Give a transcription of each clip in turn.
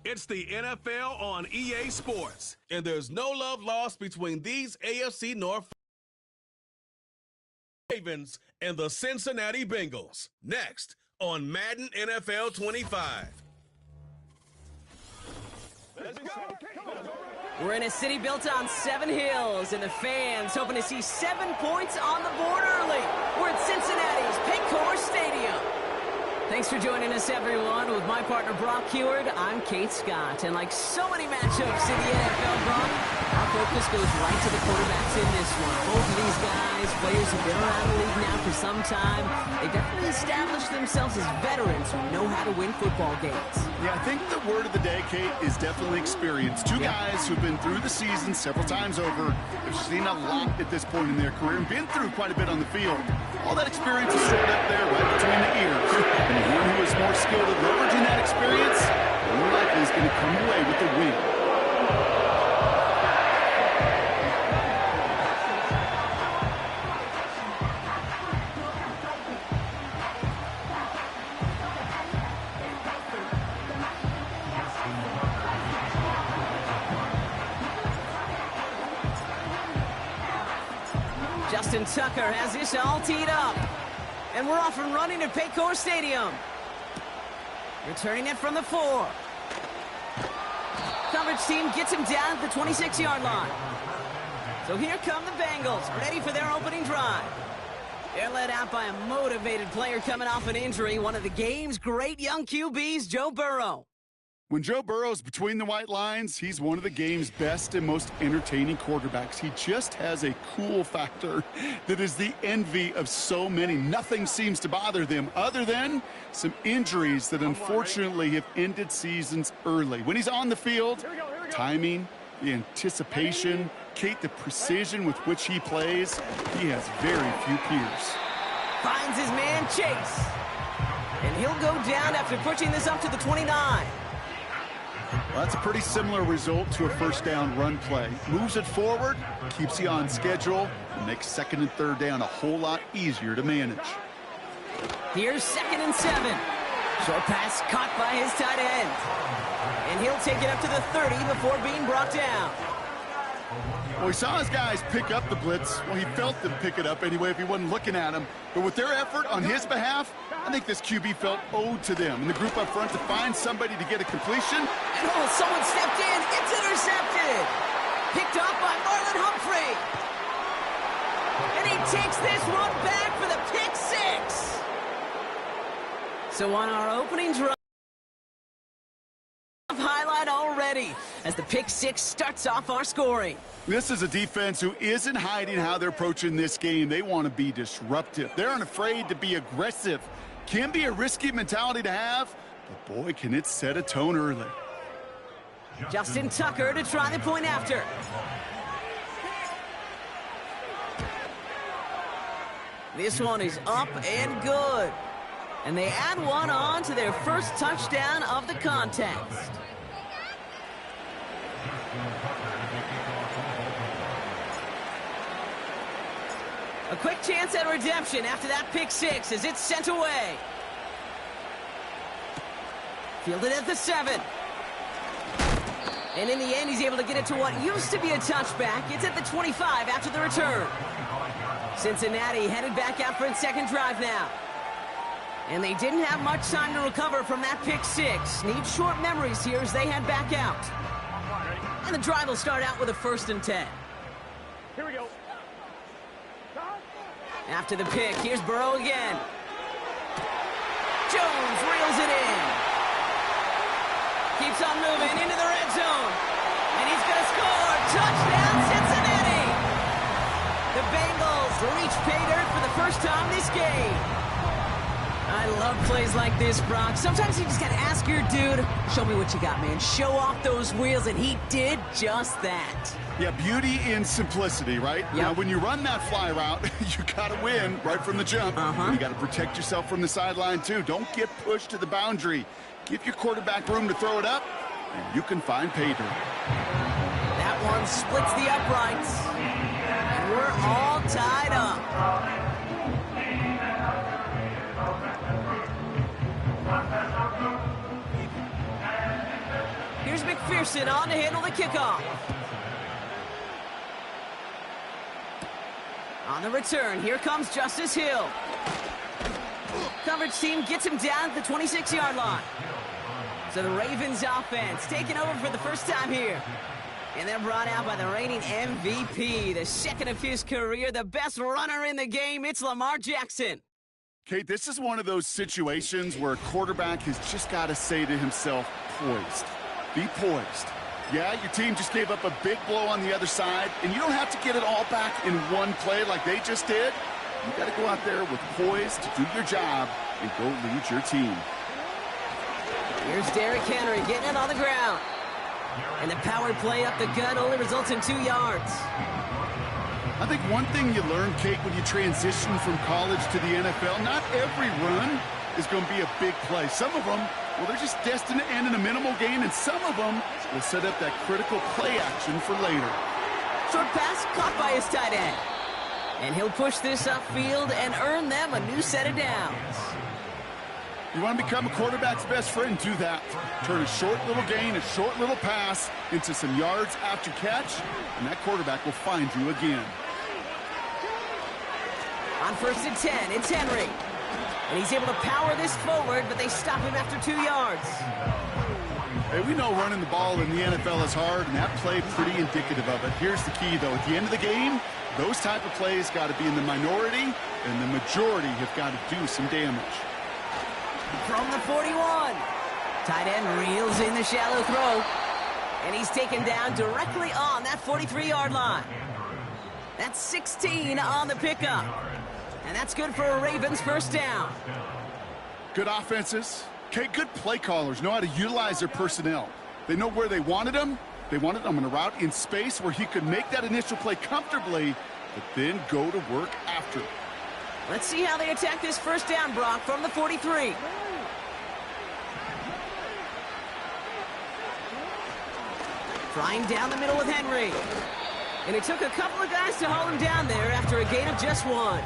It's the NFL on EA Sports, and there's no love lost between these AFC North Ravens and the Cincinnati Bengals. Next on Madden NFL 25. We're in a city built on 7 hills, and the fans hoping to see 7 points on the board early. We're at Cincinnati's Paycor Stadium. Thanks for joining us, everyone. With my partner, Brock Heward, I'm Kate Scott. And like so many matchups in the NFL, Brock, our focus goes right to the quarterbacks in this one. Both of these guys, players who've been around the league now for some time, they definitely established themselves as veterans who know how to win football games. Yeah, I think the word of the day, Kate, is definitely experience. Two guys who've been through the season several times over, have seen a lot at this point in their career, and been through quite a bit on the field. All that experience is stored up there right between the ears. And the one who is more skilled at leveraging that experience, more likely is going to come away with the win. Justin Tucker has this all teed up. And we're off and running at Paycor Stadium. Returning it from the 4. Coverage team gets him down at the 26-yard line. So here come the Bengals, ready for their opening drive. They're led out by a motivated player coming off an injury, one of the game's great young QBs, Joe Burrow. When Joe Burrow's between the white lines, he's one of the game's best and most entertaining quarterbacks. He just has a cool factor that is the envy of so many. Nothing seems to bother them other than some injuries that unfortunately have ended seasons early. When he's on the field, timing, the anticipation, Kate, the precision with which he plays, he has very few peers. Finds his man Chase. And he'll go down after pushing this up to the 29. Well, that's a pretty similar result to a first down run play. Moves it forward, keeps you on schedule, and makes second and third down a whole lot easier to manage. Here's 2nd and 7. Short pass caught by his tight end. And he'll take it up to the 30 before being brought down. Well, he saw his guys pick up the blitz. Well, he felt them pick it up anyway if he wasn't looking at him. But with their effort on his behalf, I think this QB felt owed to them. And the group up front to find somebody to get a completion. And oh, someone stepped in. It's intercepted. Picked up by Marlon Humphrey. And he takes this one back for the pick 6. So on our opening drive, highlight already as the pick 6 starts off our scoring. This is a defense who isn't hiding how they're approaching this game. They want to be disruptive. They're unafraid to be aggressive. Can be a risky mentality to have, but boy, can it set a tone early. Justin Tucker to try the point after. This one is up and good. And they add one on to their first touchdown of the contest. A quick chance at redemption after that pick 6 as it's sent away. Fielded at the 7. And in the end, he's able to get it to what used to be a touchback. It's at the 25 after the return. Cincinnati headed back out for its second drive now. And they didn't have much time to recover from that pick 6. Need short memories here as they head back out. And the drive will start out with a 1st and 10. Here we go. After the pick, here's Burrow again. Jones reels it in. Keeps on moving into the red zone. And he's going to score. Touchdown, Cincinnati! The Bengals reach pay dirt for the first time this game. I love plays like this, Brock. Sometimes you just got to ask your dude, show me what you got, man. Show off those wheels, and he did just that. Yeah, beauty in simplicity, right? Yep. Now, when you run that fly route, you got to win right from the jump. You got to protect yourself from the sideline, too. Don't get pushed to the boundary. Give your quarterback room to throw it up, and you can find pay dirt. That one splits the uprights. And we're all tied up. Here's McPherson on to handle the kickoff. On the return, here comes Justice Hill. Coverage team gets him down at the 26-yard line. So the Ravens offense taking over for the first time here. And they're brought out by the reigning MVP, the second of his career, the best runner in the game. It's Lamar Jackson. Kate, this is one of those situations where a quarterback has just got to say to himself, poised. Be poised. Yeah, your team just gave up a big blow on the other side, and you don't have to get it all back in one play like they just did. You got to go out there with poise to do your job and go lead your team. Here's Derrick Henry getting it on the ground. And the power play up the gut only results in 2 yards. I think one thing you learn, Kate, when you transition from college to the NFL, not every run is going to be a big play. Some of them, well, they're just destined to end in a minimal gain, and some of them will set up that critical play action for later. Short pass caught by his tight end. And he'll push this upfield and earn them a new set of downs. You want to become a quarterback's best friend, do that. Turn a short little gain, a short little pass into some yards after catch, and that quarterback will find you again. On 1st and 10, it's Henry. And he's able to power this forward, but they stop him after 2 yards. Hey, we know running the ball in the NFL is hard, and that play pretty indicative of it. Here's the key, though. At the end of the game, those type of plays got to be in the minority, and the majority have got to do some damage. From the 41. Tight end reels in the shallow throw. And he's taken down directly on that 43-yard line. That's 16 on the pickup. And that's good for a Ravens first down. Good offenses. Okay, good play callers know how to utilize their personnel. They know where they wanted them. They wanted them on a route in space where he could make that initial play comfortably, but then go to work after. Let's see how they attack this first down, Brock, from the 43. Flying down the middle with Henry. And it took a couple of guys to hold him down there after a gain of just 1.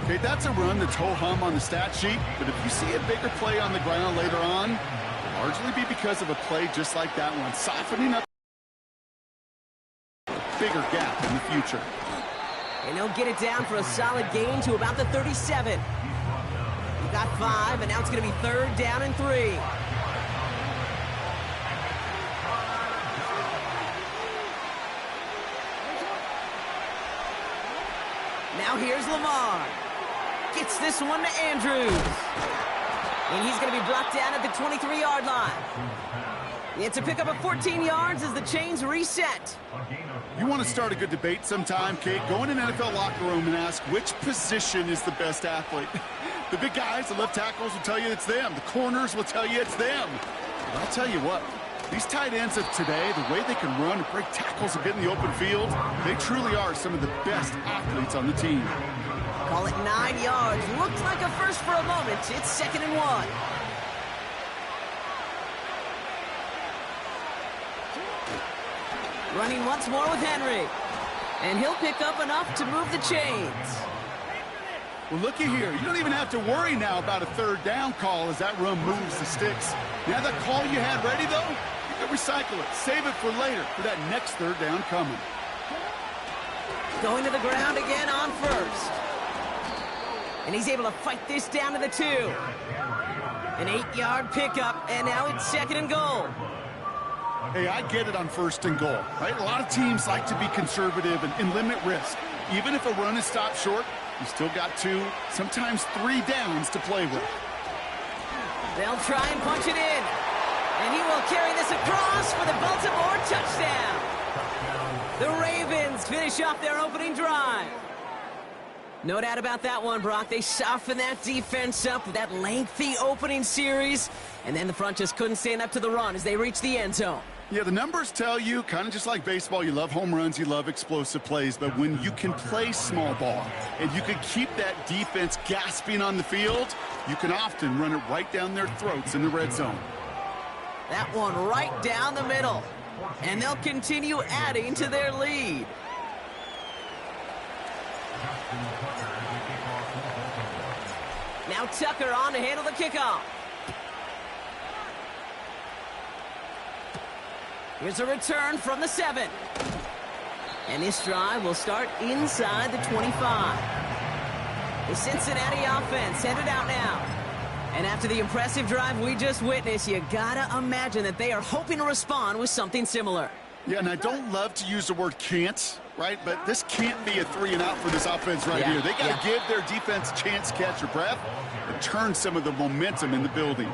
Okay, that's a run that's ho-hum on the stat sheet, but if you see a bigger play on the ground later on, it'll largely be because of a play just like that one, softening up a bigger gap in the future. And he'll get it down for a solid gain to about the 37. He got 5, and now it's going to be 3rd down and 3. Now here's Lamar. Gets this one to Andrews. And he's going to be blocked down at the 23-yard line. It's a pickup of 14 yards as the chains reset. You want to start a good debate sometime, Kate? Go in an NFL locker room and ask which position is the best athlete. The big guys, the left tackles will tell you it's them. The corners will tell you it's them. But I'll tell you what, these tight ends of today, the way they can run, break tackles, and get in the open field, they truly are some of the best athletes on the team. Call it 9 yards. Looked like a first for a moment. It's 2nd and 1. Running once more with Henry. And he'll pick up enough to move the chains. Well, looky here. You don't even have to worry now about a 3rd down call as that run moves the sticks. Now that call you had ready, though, you can recycle it. Save it for later for that next 3rd down coming. Going to the ground again on 1st. And he's able to fight this down to the 2. An 8-yard pickup, and now it's 2nd and goal. Hey, I get it on 1st and goal, right? A lot of teams like to be conservative and limit risk. Even if a run is stopped short, you still got 2, sometimes 3 downs to play with. They'll try and punch it in. And he will carry this across for the Baltimore touchdown. The Ravens finish off their opening drive. No doubt about that one, Brock. They softened that defense up with that lengthy opening series, and then the front just couldn't stand up to the run as they reached the end zone. Yeah, the numbers tell you, kind of just like baseball, you love home runs, you love explosive plays, but when you can play small ball and you can keep that defense gasping on the field, you can often run it right down their throats in the red zone. That one right down the middle, and they'll continue adding to their lead. Now Tucker on to handle the kickoff. Here's a return from the 7. And this drive will start inside the 25. The Cincinnati offense headed out now. And after the impressive drive we just witnessed, you gotta imagine that they are hoping to respond with something similar. Yeah, and I don't love to use the word can't, right? But this can't be a 3-and-out for this offense right here. They got to give their defense a chance to catch their breath and turn some of the momentum in the building.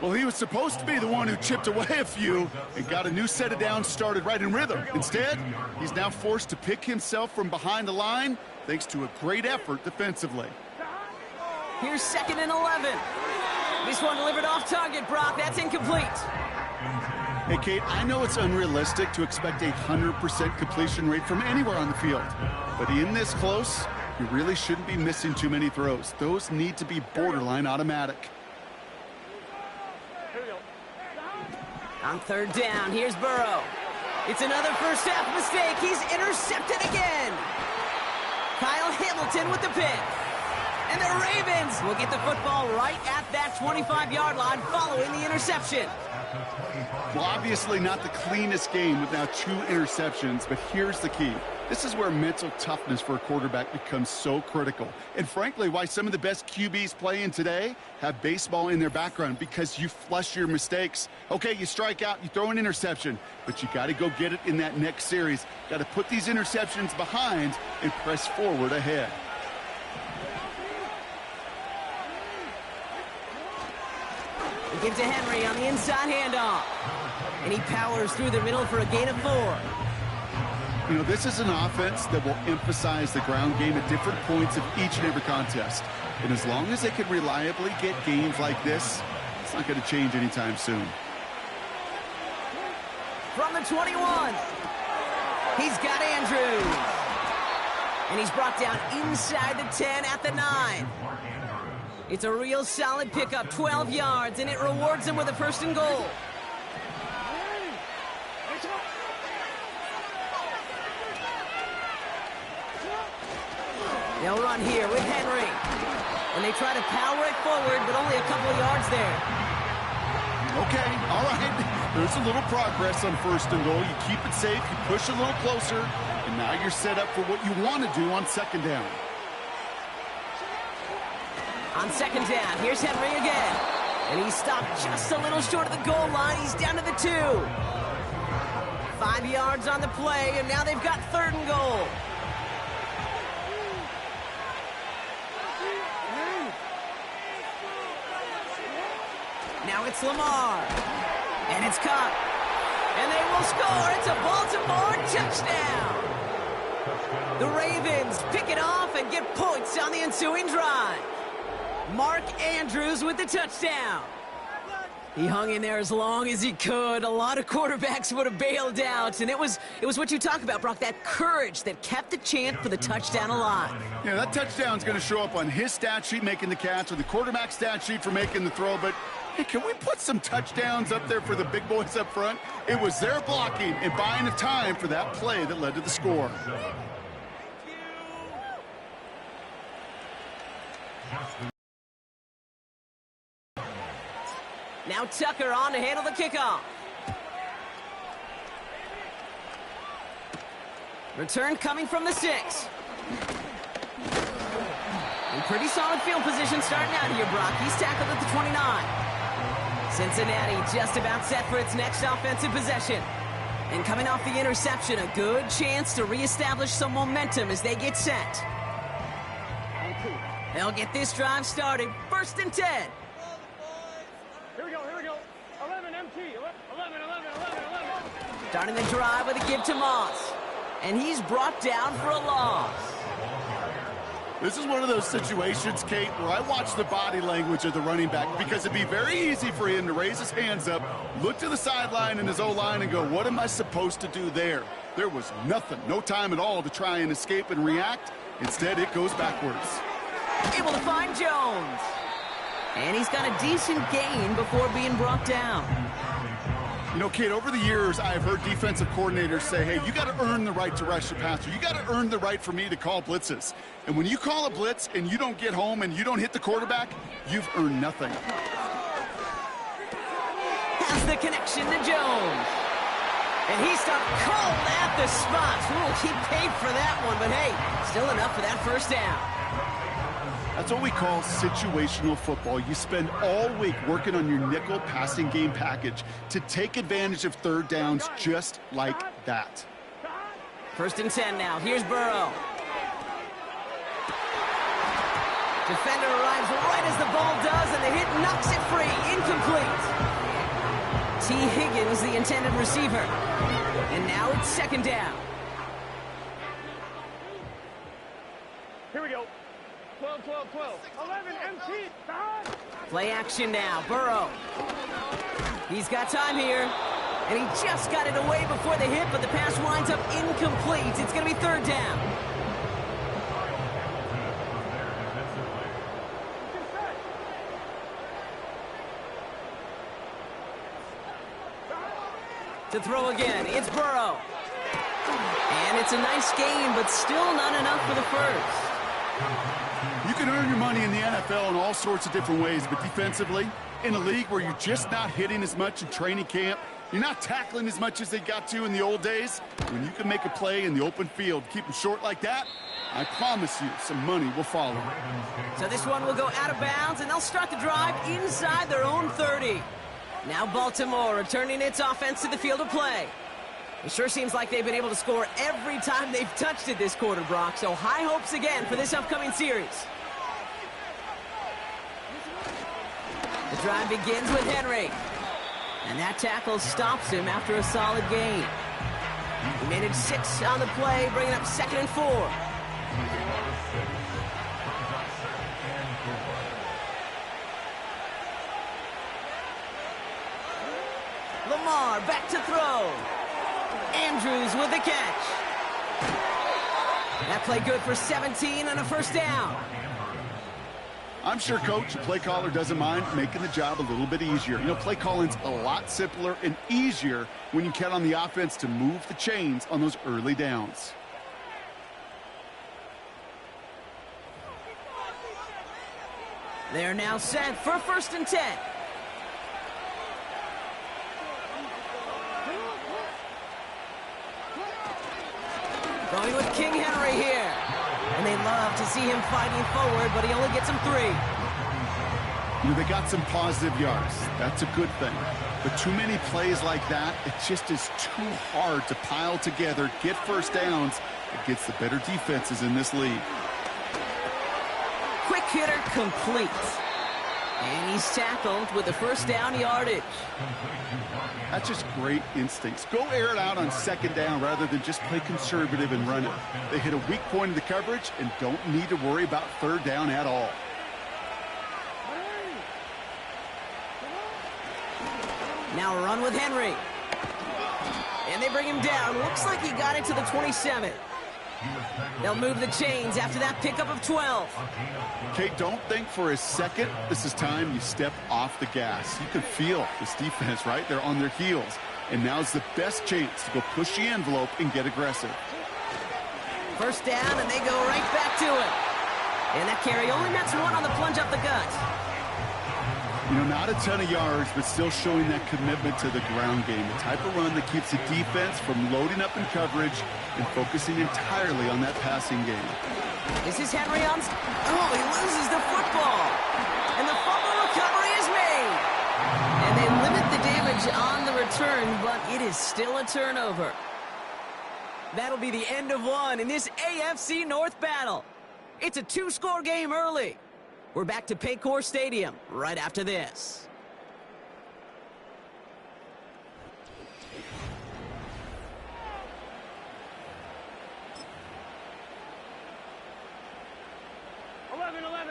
Well, he was supposed to be the one who chipped away a few and got a new set of downs started right in rhythm. Instead, he's now forced to pick himself from behind the line thanks to a great effort defensively. Here's 2nd and 11. This one delivered off target, Brock. That's incomplete. Hey, Kate, I know it's unrealistic to expect a 100% completion rate from anywhere on the field. But in this close, you really shouldn't be missing too many throws. Those need to be borderline automatic. On 3rd down, here's Burrow. It's another first half mistake. He's intercepted again. Kyle Hamilton with the pick. And the Ravens will get the football right at that 25-yard line following the interception. Well, obviously not the cleanest game with now 2 interceptions, but here's the key. This is where mental toughness for a quarterback becomes so critical. And frankly, why some of the best QBs playing today have baseball in their background, because you flush your mistakes. Okay, you strike out, you throw an interception, but you got to go get it in that next series. Got to put these interceptions behind and press forward ahead. He gives to Henry on the inside handoff. And he powers through the middle for a gain of 4. You know, this is an offense that will emphasize the ground game at different points of each and every contest. And as long as they can reliably get games like this, it's not going to change anytime soon. From the 21, he's got Andrews. And he's brought down inside the 10 at the 9. It's a real solid pickup, 12 yards, and it rewards him with a 1st and goal. They'll run here with Henry. And they try to power it forward, but only a couple of yards there. Okay, all right. There's a little progress on 1st and goal. You keep it safe, you push a little closer, and now you're set up for what you want to do on 2nd down. On 2nd down, here's Henry again. And he stopped just a little short of the goal line. He's down to the 2. 5 yards on the play, and now they've got 3rd and goal. Now it's Lamar. And it's caught. And they will score. It's a Baltimore touchdown. The Ravens pick it off and get points on the ensuing drive. Mark Andrews with the touchdown. He hung in there as long as he could. A lot of quarterbacks would have bailed out, and it was what you talk about, Brock, that courage that kept the chance for the touchdown alive. Yeah, that touchdown's going to show up on his stat sheet making the catch or the quarterback stat sheet for making the throw, but hey, can we put some touchdowns up there for the big boys up front? It was their blocking and buying the time for that play that led to the score. Now Tucker on to handle the kickoff. Return coming from the 6. In pretty solid field position starting out here, Brock. He's tackled at the 29. Cincinnati just about set for its next offensive possession. And coming off the interception, a good chance to reestablish some momentum as they get set. They'll get this drive started. 1st and 10. Here we go. 11 MT. 11. Starting the drive with a give to Moss. And he's brought down for a loss. This is one of those situations, Kate, where I watch the body language of the running back, because it'd be very easy for him to raise his hands up, look to the sideline in his O-line and go, what am I supposed to do there? There was nothing, no time at all to try and escape and react. Instead, it goes backwards. Able to find Jones. And he's got a decent gain before being brought down. You know, Kate, over the years, I've heard defensive coordinators say, hey, you got to earn the right to rush the passer. You got to earn the right for me to call blitzes. And when you call a blitz and you don't get home and you don't hit the quarterback, you've earned nothing. Has the connection to Jones. And he stopped cold at the spot. Ooh, he paid for that one, but hey, still enough for that first down. That's what we call situational football. You spend all week working on your nickel passing game package to take advantage of third downs just like that. 1st and 10 now. Here's Burrow. Defender arrives right as the ball does, and the hit knocks it free. Incomplete. T. Higgins, the intended receiver. And now it's 2nd down. Here we go. 12, 12, 12. 11, MT. Play action now. Burrow. He's got time here. And he just got it away before the hit, but the pass winds up incomplete. It's going to be 3rd down. To throw again, it's Burrow. And it's a nice game, but still not enough for the first. You can earn your money in the NFL in all sorts of different ways, but defensively, in a league where you're just not hitting as much in training camp, you're not tackling as much as they got to in the old days, when you can make a play in the open field, keep them short like that, I promise you some money will follow. So this one will go out of bounds, and they'll start the drive inside their own 30. Now Baltimore returning its offense to the field of play. It sure seems like they've been able to score every time they've touched it this quarter, Brock. So high hopes again for this upcoming series. The drive begins with Henry. And that tackle stops him after a solid gain. He made it 6 on the play, bringing up 2nd and 4. Lamar back to throw. Andrews with the catch. That play good for 17 and a 1st down. I'm sure coach, the play caller, doesn't mind making the job a little bit easier. You know, play calling's a lot simpler and easier when you count on the offense to move the chains on those early downs. They're now set for 1st and 10. Going with King Henry here. And they love to see him fighting forward, but he only gets him 3. You know, they got some positive yards. That's a good thing. But too many plays like that, it just is too hard to pile together, get 1st downs against the better defenses in this league. Quick hitter complete. And he's tackled with the 1st down yardage. That's just great instincts. Go air it out on 2nd down rather than just play conservative and run it. They hit a weak point in the coverage and don't need to worry about 3rd down at all. Now a run with Henry. And they bring him down. Looks like he got it to the 27. They'll move the chains after that pickup of 12. Okay, don't think for a second this is time you step off the gas. You can feel this defense, right? They're on their heels. And now's the best chance to go push the envelope and get aggressive. 1st down, and they go right back to it. And that carry only nets 1 on the plunge up the gut. You know, not a ton of yards, but still showing that commitment to the ground game. The type of run that keeps the defense from loading up in coverage and focusing entirely on that passing game. This is Henry on... Oh, he loses the football. And the fumble recovery is made. And they limit the damage on the return, but it is still a turnover. That'll be the end of one in this AFC North battle. It's a 2-score game early. We're back to Paycor Stadium right after this.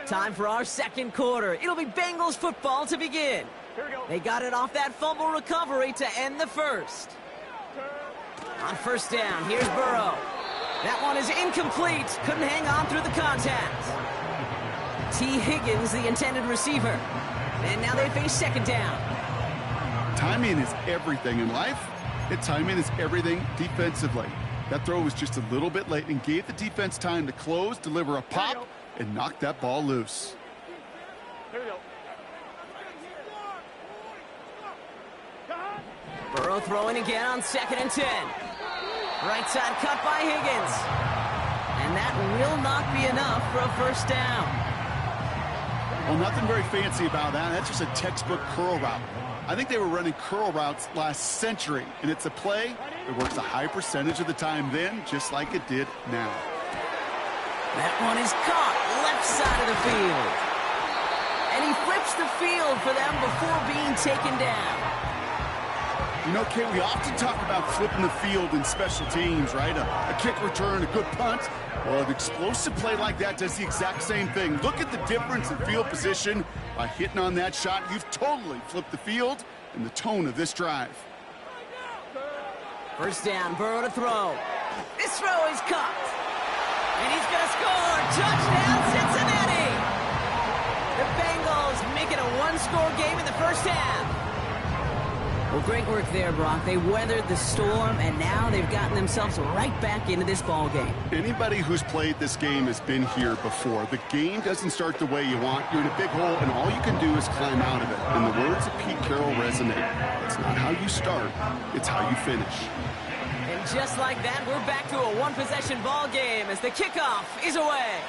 Time for our 2nd quarter. It'll be Bengals football to begin. Here we go. They got it off that fumble recovery to end the 1st. On 1st down, here's Burrow. That one is incomplete. Couldn't hang on through the contact. T. Higgins, the intended receiver. And now they face 2nd down. Timing is everything in life, and timing is everything defensively. That throw was just a little bit late and gave the defense time to close, deliver a pop, and knock that ball loose. Here we go. Burrow throwing again on 2nd and 10. Right side cut by Higgins. And that will not be enough for a first down. Well, nothing very fancy about that. That's just a textbook curl route. I think they were running curl routes last century, and it's a play that works a high percentage of the time then, just like it did now. That one is caught left side of the field. And he flips the field for them before being taken down. You know, Kate, we often talk about flipping the field in special teams, right? A kick return, a good punt. Well, an explosive play like that does the exact same thing. Look at the difference in field position. By hitting on that shot, you've totally flipped the field and the tone of this drive. First down, Burrow to throw. This throw is caught. And he's going to score. Touchdown, Cincinnati! The Bengals make it a one-score game in the first half. Well, great work there, Brock. They weathered the storm, and now they've gotten themselves right back into this ball game. Anybody who's played this game has been here before. The game doesn't start the way you want. You're in a big hole, and all you can do is climb out of it. And the words of Pete Carroll resonate. It's not how you start, it's how you finish. And just like that, we're back to a one-possession ball game as the kickoff is away.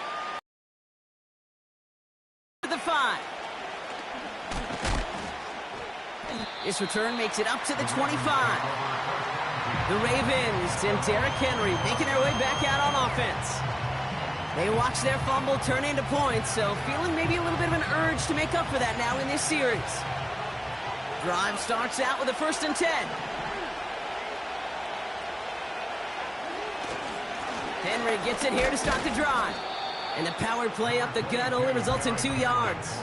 The 5. This return makes it up to the 25. The Ravens and Derrick Henry making their way back out on offense. They watch their fumble turn into points, so feeling maybe a little bit of an urge to make up for that now in this series. Drive starts out with a 1st and 10. Henry gets it here to start the drive. And the power play up the gut only results in 2 yards.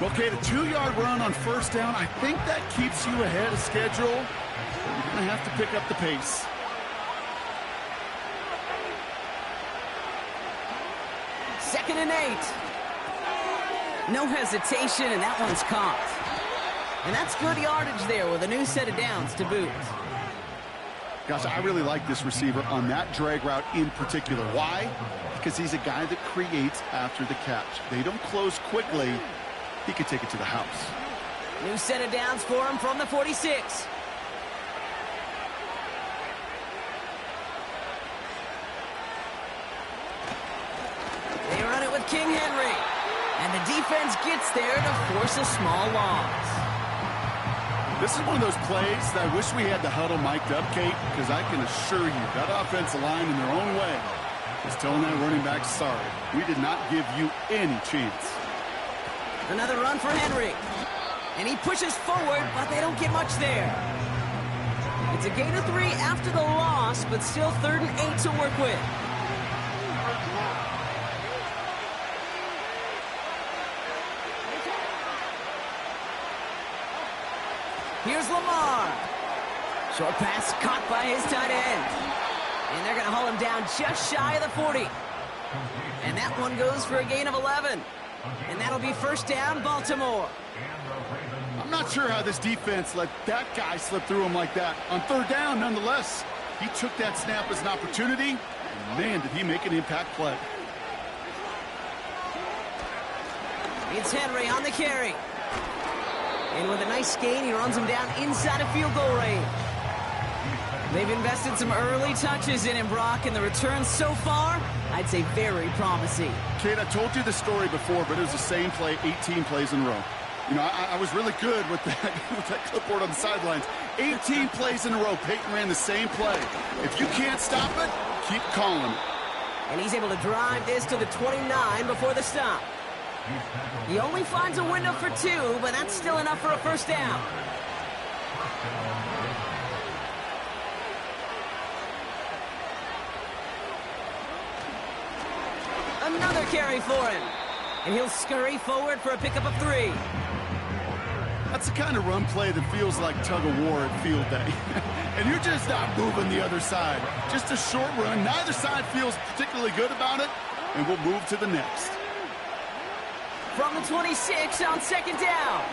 Okay, the 2-yard run on first down, I think that keeps you ahead of schedule. You're going to have to pick up the pace. Second and 8. No hesitation, and that one's caught. And that's good yardage there with a new set of downs to boot. Gosh, I really like this receiver on that drag route in particular. Why? Because he's a guy that creates after the catch. They don't close quickly. He could take it to the house. New set of downs for him from the 46. They run it with King Henry. And the defense gets there to force a small loss. This is one of those plays that I wish we had the huddle mic'd up, Kate, because I can assure you that offensive line in their own way is telling that running back, sorry, we did not give you any chance. Another run for Henry. And he pushes forward, but they don't get much there. It's a gain of 3 after the loss, but still 3rd and 8 to work with. Here's Lamar. Short pass caught by his tight end. And they're going to haul him down just shy of the 40. And that one goes for a gain of 11. And that'll be first down, Baltimore. I'm not sure how this defense let that guy slip through him like that. On 3rd down, nonetheless, he took that snap as an opportunity. And man, did he make an impact play. It's Henry on the carry. And with a nice gain, he runs him down inside of field goal range. They've invested some early touches in him, Brock, and the returns so far, I'd say very promising. Kate, I told you the story before, but it was the same play 18 plays in a row. You know, I was really good with that clipboard on the sidelines. 18 plays in a row, Peyton ran the same play. If you can't stop it, keep calling it. And he's able to drive this to the 29 before the stop. He only finds a window for 2, but that's still enough for a first down. Another carry for him. And he'll scurry forward for a pickup of 3. That's the kind of run play that feels like tug-of-war at field day. And you're just not moving the other side. Just a short run. Neither side feels particularly good about it. And we'll move to the next. From the 26 on 2nd down.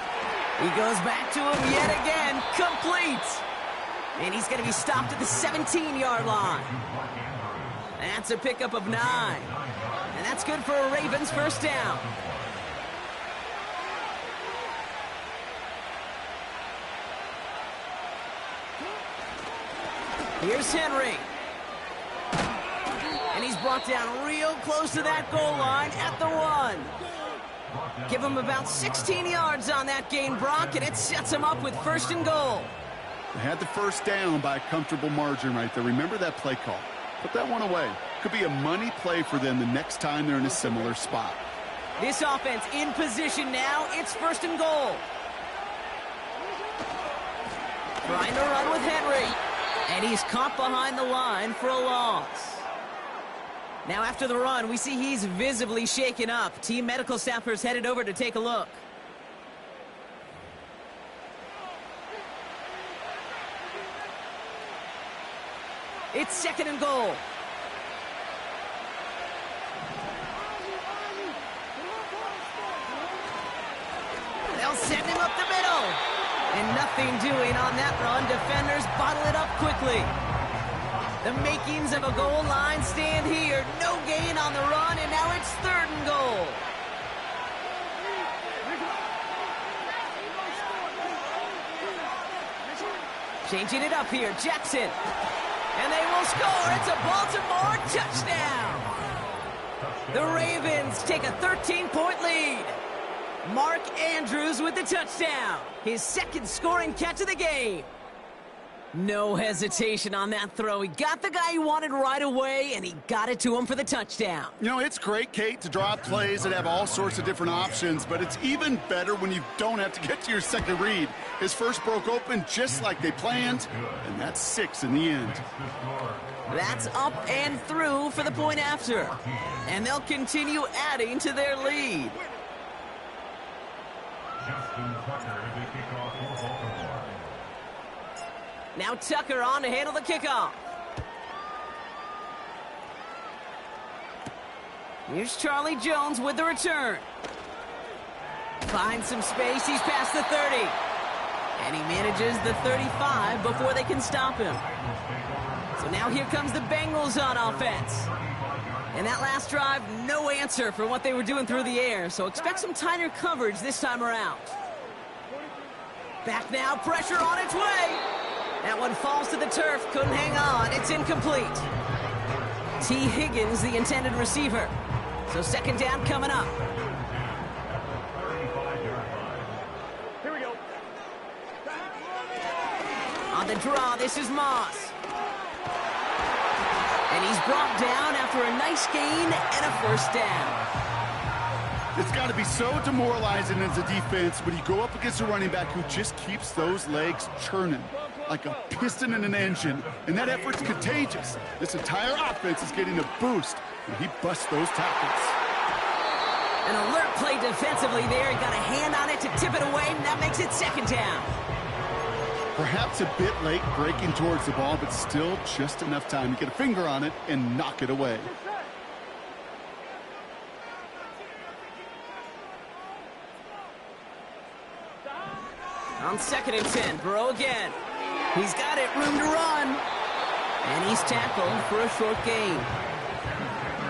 He goes back to him yet again. Complete. And he's going to be stopped at the 17-yard line. That's a pickup of 9. And that's good for a Ravens first down. Here's Henry. And he's brought down real close to that goal line at the 1. Give him about 16 yards on that gain, Brock, and it sets him up with 1st and goal. They had the first down by a comfortable margin right there. Remember that play call. Put that one away. Could be a money play for them the next time they're in a similar spot. This offense in position now. It's 1st and goal. Trying to run with Henry. And he's caught behind the line for a loss. Now after the run, we see he's visibly shaken up. Team medical staffers headed over to take a look. It's 2nd and goal. They'll send him up the middle. And nothing doing on that run. Defenders bottle it up quickly. The makings of a goal line stand here. No gain on the run, and now it's 3rd and goal. Changing it up here, Jackson. And they will score. It's a Baltimore touchdown. The Ravens take a 13-point lead. Mark Andrews with the touchdown. His 2nd scoring catch of the game. No hesitation on that throw. He got the guy he wanted right away, and he got it to him for the touchdown. You know, it's great, Kate, to draw plays that have all sorts of different options, but it's even better when you don't have to get to your second read. His first broke open just like they planned, and that's 6 in the end. That's up and through for the point after. And they'll continue adding to their lead. Now Tucker on to handle the kickoff. Here's Charlie Jones with the return. Finds some space. He's past the 30. And he manages the 35 before they can stop him. So now here comes the Bengals on offense. And that last drive, no answer for what they were doing through the air. So expect some tighter coverage this time around. Back now, pressure on its way. That one falls to the turf, couldn't hang on. It's incomplete. T. Higgins, the intended receiver. So 2nd down coming up. Here we go. On the draw, this is Moss. And he's brought down after a nice gain and a 1st down. It's got to be so demoralizing as a defense when you go up against a running back who just keeps those legs churning like a piston in an engine, and that effort's contagious. This entire offense is getting a boost when he busts those tackles. An alert play defensively there. He got a hand on it to tip it away, and that makes it 2nd down. Perhaps a bit late breaking towards the ball, but still just enough time to get a finger on it and knock it away. On 2nd and 10, Burrow again. He's got it, room to run. And he's tackled for a short gain.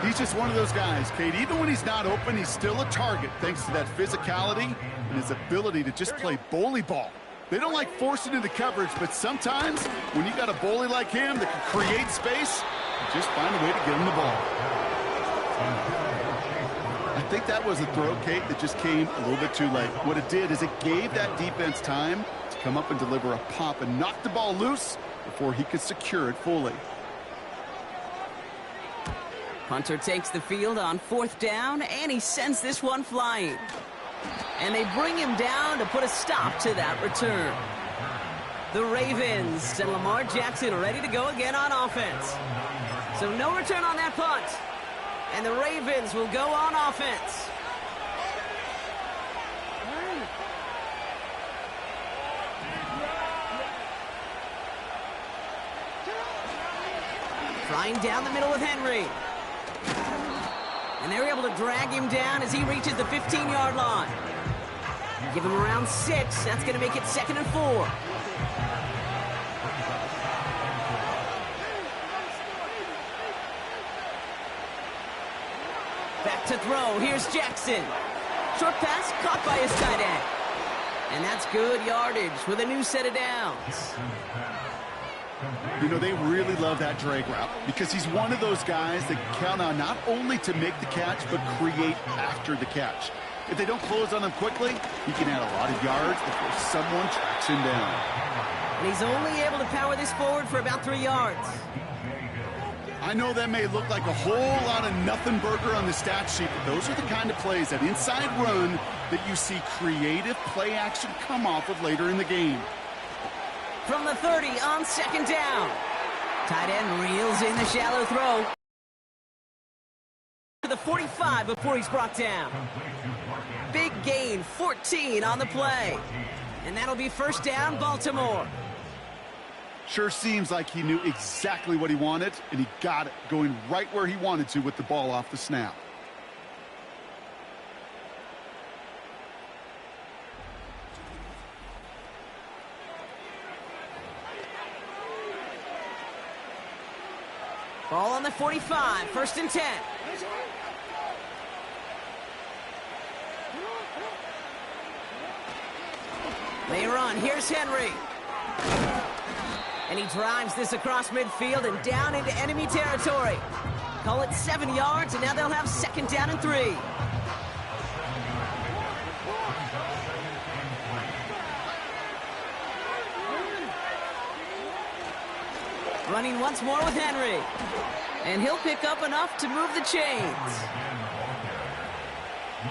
He's just one of those guys, Kate. Even when he's not open, he's still a target thanks to that physicality and his ability to just play bully ball. They don't like forcing into coverage, but sometimes when you got a bully like him that can create space, you just find a way to get him the ball. I think that was a throw, Kate, that just came a little bit too late. What it did is it gave that defense time to come up and deliver a pop and knock the ball loose before he could secure it fully. Hunter takes the field on 4th down, and he sends this one flying. And they bring him down to put a stop to that return. The Ravens and Lamar Jackson are ready to go again on offense. So no return on that punt. And the Ravens will go on offense. Flying down the middle with Henry. And they're able to drag him down as he reaches the 15-yard line. Give him around 6. That's going to make it 2nd and 4. Back to throw. Here's Jackson. Short pass caught by his tight end. And that's good yardage with a new set of downs. You know, they really love that drag route because he's one of those guys that count on not only to make the catch, but create after the catch. If they don't close on him quickly, he can add a lot of yards before someone tracks him down. And he's only able to power this forward for about 3 yards. I know that may look like a whole lot of nothing burger on the stat sheet, but those are the kind of plays, that inside run, that you see creative play action come off of later in the game. From the 30 on 2nd down. Tight end reels in the shallow throw. To the 45 before he's brought down. Big gain, 14 on the play. And that'll be 1st down, Baltimore. Sure seems like he knew exactly what he wanted, and he got it, going right where he wanted to with the ball off the snap. Ball on the 45, 1st and 10. They run, here's Henry. And he drives this across midfield and down into enemy territory. Call it 7 yards, and now they'll have 2nd down and 3. Running once more with Henry. And he'll pick up enough to move the chains.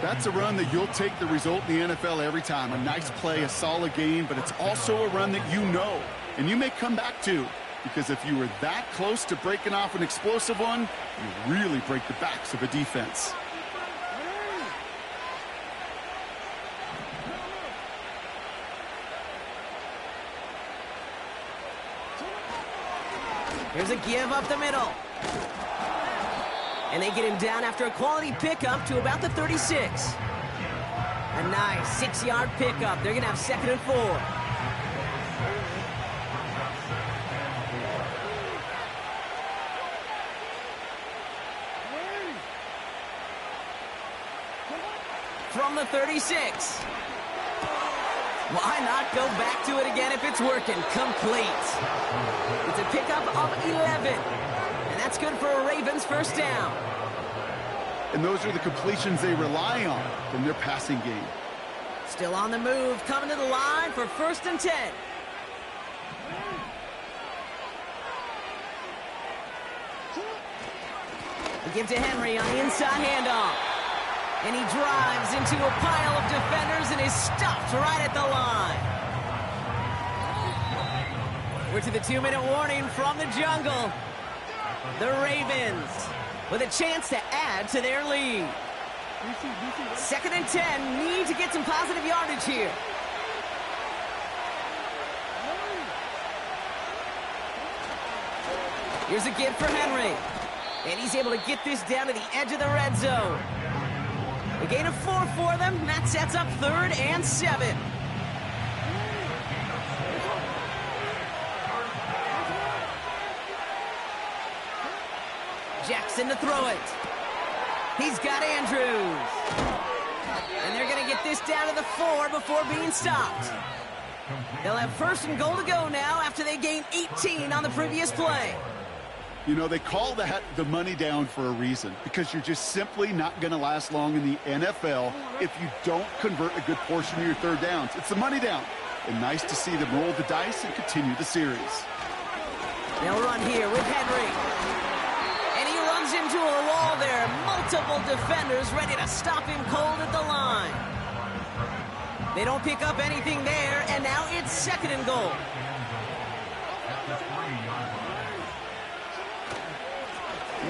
That's a run that you'll take the result in the NFL every time. A nice play, a solid game, but it's also a run that you know, and you may come back to, because if you were that close to breaking off an explosive one, you really break the backs of a defense. Here's a give up the middle. And they get him down after a quality pickup to about the 36. A nice 6-yard pickup. They're going to have 2nd and 4. From the 36. Why not go back to it again if it's working? Complete. It's a pickup of 11. And that's good for a Ravens 1st down. And those are the completions they rely on from their passing game. Still on the move, coming to the line for 1st and 10. We give to Henry on the inside handoff. And he drives into a pile of defenders and is stopped right at the line. We're to the 2-minute warning from the jungle. The Ravens with a chance to add to their lead. 2nd and 10, need to get some positive yardage here. Here's a give for Henry. And he's able to get this down to the edge of the red zone. A gain of 4 for them. That sets up 3rd and 7. Jackson to throw it. He's got Andrews. And they're going to get this down to the 4 before being stopped. They'll have 1st and goal to go now after they gained 18 on the previous play. You know, they call that the money down for a reason, because you're just simply not going to last long in the NFL if you don't convert a good portion of your 3rd downs. It's the money down. And nice to see them roll the dice and continue the series. They'll run here with Henry. And he runs into a wall there. Multiple defenders ready to stop him cold at the line. They don't pick up anything there, and now it's 2nd and goal.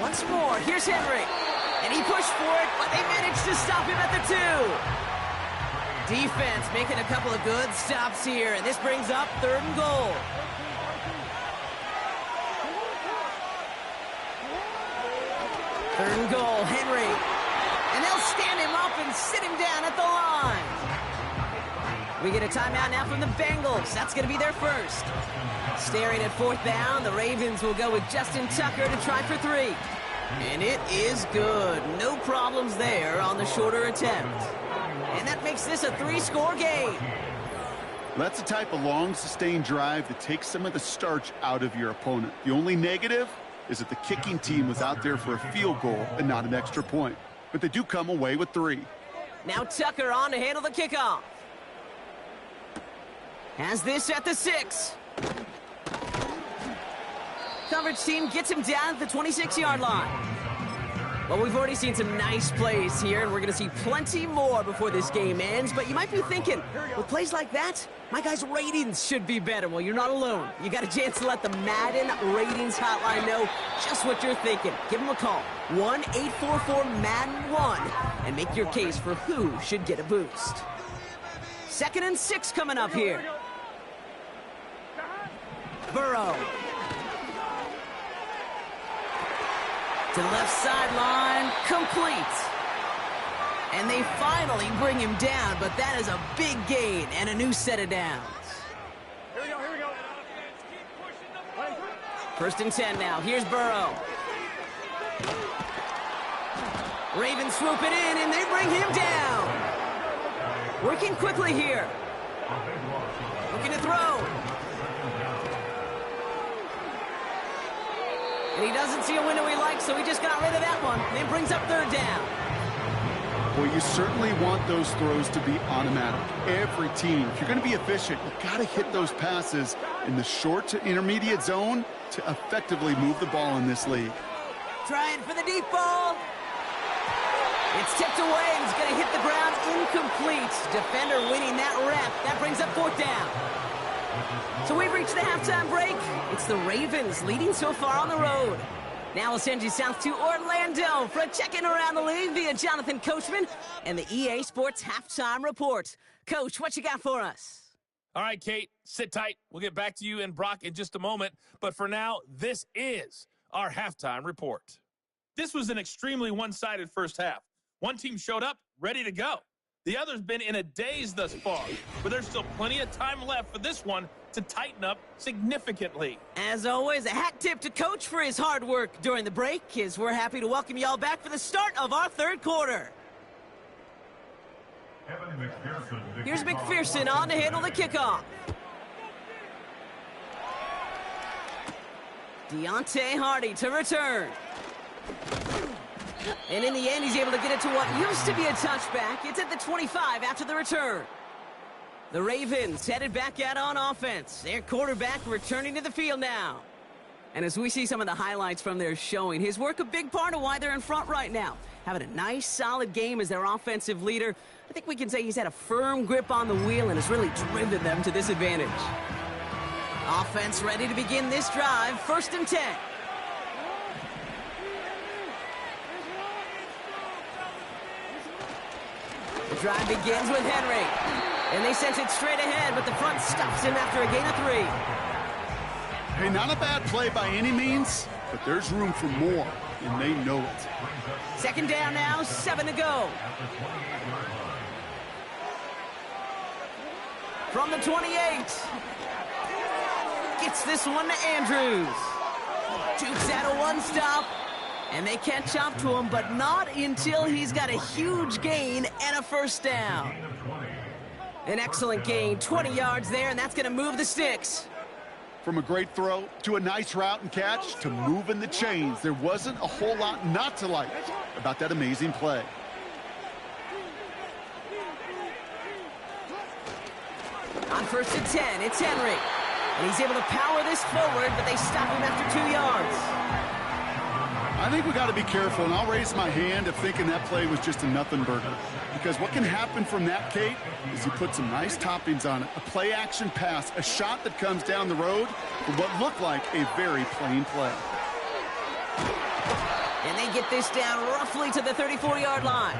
Once more, here's Henry. And he pushed for it, but they managed to stop him at the 2. Defense making a couple of good stops here, and this brings up 3rd and goal. Third and goal, Henry. And they'll stand him up and sit him down at the line. We get a timeout now from the Bengals. That's going to be their first. Staring at 4th down, the Ravens will go with Justin Tucker to try for 3. And it is good. No problems there on the shorter attempt. And that makes this a 3-score game. That's the type of long, sustained drive that takes some of the starch out of your opponent. The only negative is that the kicking team was out there for a field goal and not an extra point. But they do come away with 3. Now Tucker on to handle the kickoff. Has this at the 6. Coverage team gets him down at the 26-yard line. Well, we've already seen some nice plays here, and we're going to see plenty more before this game ends. But you might be thinking, with plays like that, my guys' ratings should be better. Well, you're not alone. You got a chance to let the Madden Ratings Hotline know just what you're thinking. Give them a call, 1-844-MADDEN-1, and make your case for who should get a boost. 2nd and 6 coming up here. Burrow. To the left sideline, complete. And they finally bring him down, but that is a big gain and a new set of downs. Here we go. 1st and 10 now. Here's Burrow. Ravens swoop it in, and they bring him down. Working quickly here. Looking to throw. And he doesn't see a window he likes, so he just got rid of that one. And it brings up 3rd down. Well, you certainly want those throws to be automatic. Every team, if you're going to be efficient, you've got to hit those passes in the short to intermediate zone to effectively move the ball in this league. Trying for the deep ball. It's tipped away, and it's going to hit the ground incomplete. Defender winning that rep. That brings up 4th down. So we've reached the halftime break. It's the Ravens leading so far on the road. Now we'll send you south to Orlando for a check-in around the league via Jonathan Coachman and the EA Sports Halftime Report. Coach, what you got for us? All right, Kate, sit tight. We'll get back to you and Brock in just a moment. But for now, this is our halftime report. This was an extremely one-sided first half. One team showed up, ready to go. The other's been in a daze thus far, but there's still plenty of time left for this one to tighten up significantly. As always, a hat tip to Coach for his hard work during the break, as we're happy to welcome y'all back for the start of our 3rd quarter. Here's McPherson on to handle the kickoff. Deontay Hardy to return. And in the end, he's able to get it to what used to be a touchback. It's at the 25 after the return. The Ravens headed back out on offense. Their quarterback returning to the field now. And as we see some of the highlights from their showing, his work a big part of why they're in front right now. Having a nice, solid game as their offensive leader. I think we can say he's had a firm grip on the wheel and has really driven them to this advantage. Offense ready to begin this drive. 1st and 10. The drive begins with Henry. And they sent it straight ahead, but the front stops him after a gain of 3. Hey, not a bad play by any means, but there's room for more, and they know it. 2nd down now, 7 to go. From the 28. Gets this one to Andrews. Jukes out a 1-stop. And they catch up to him, but not until he's got a huge gain and a 1st down. An excellent gain, 20 yards there, and that's going to move the sticks. From a great throw to a nice route and catch to moving the chains, there wasn't a whole lot not to like about that amazing play. On 1st and 10, it's Henry. And he's able to power this forward, but they stop him after 2 yards. I think we got to be careful, and I'll raise my hand of thinking that play was just a nothing burger. Because what can happen from that, Kate, is you put some nice toppings on it. A play-action pass, a shot that comes down the road for what looked like a very plain play. And they get this down roughly to the 34-yard line.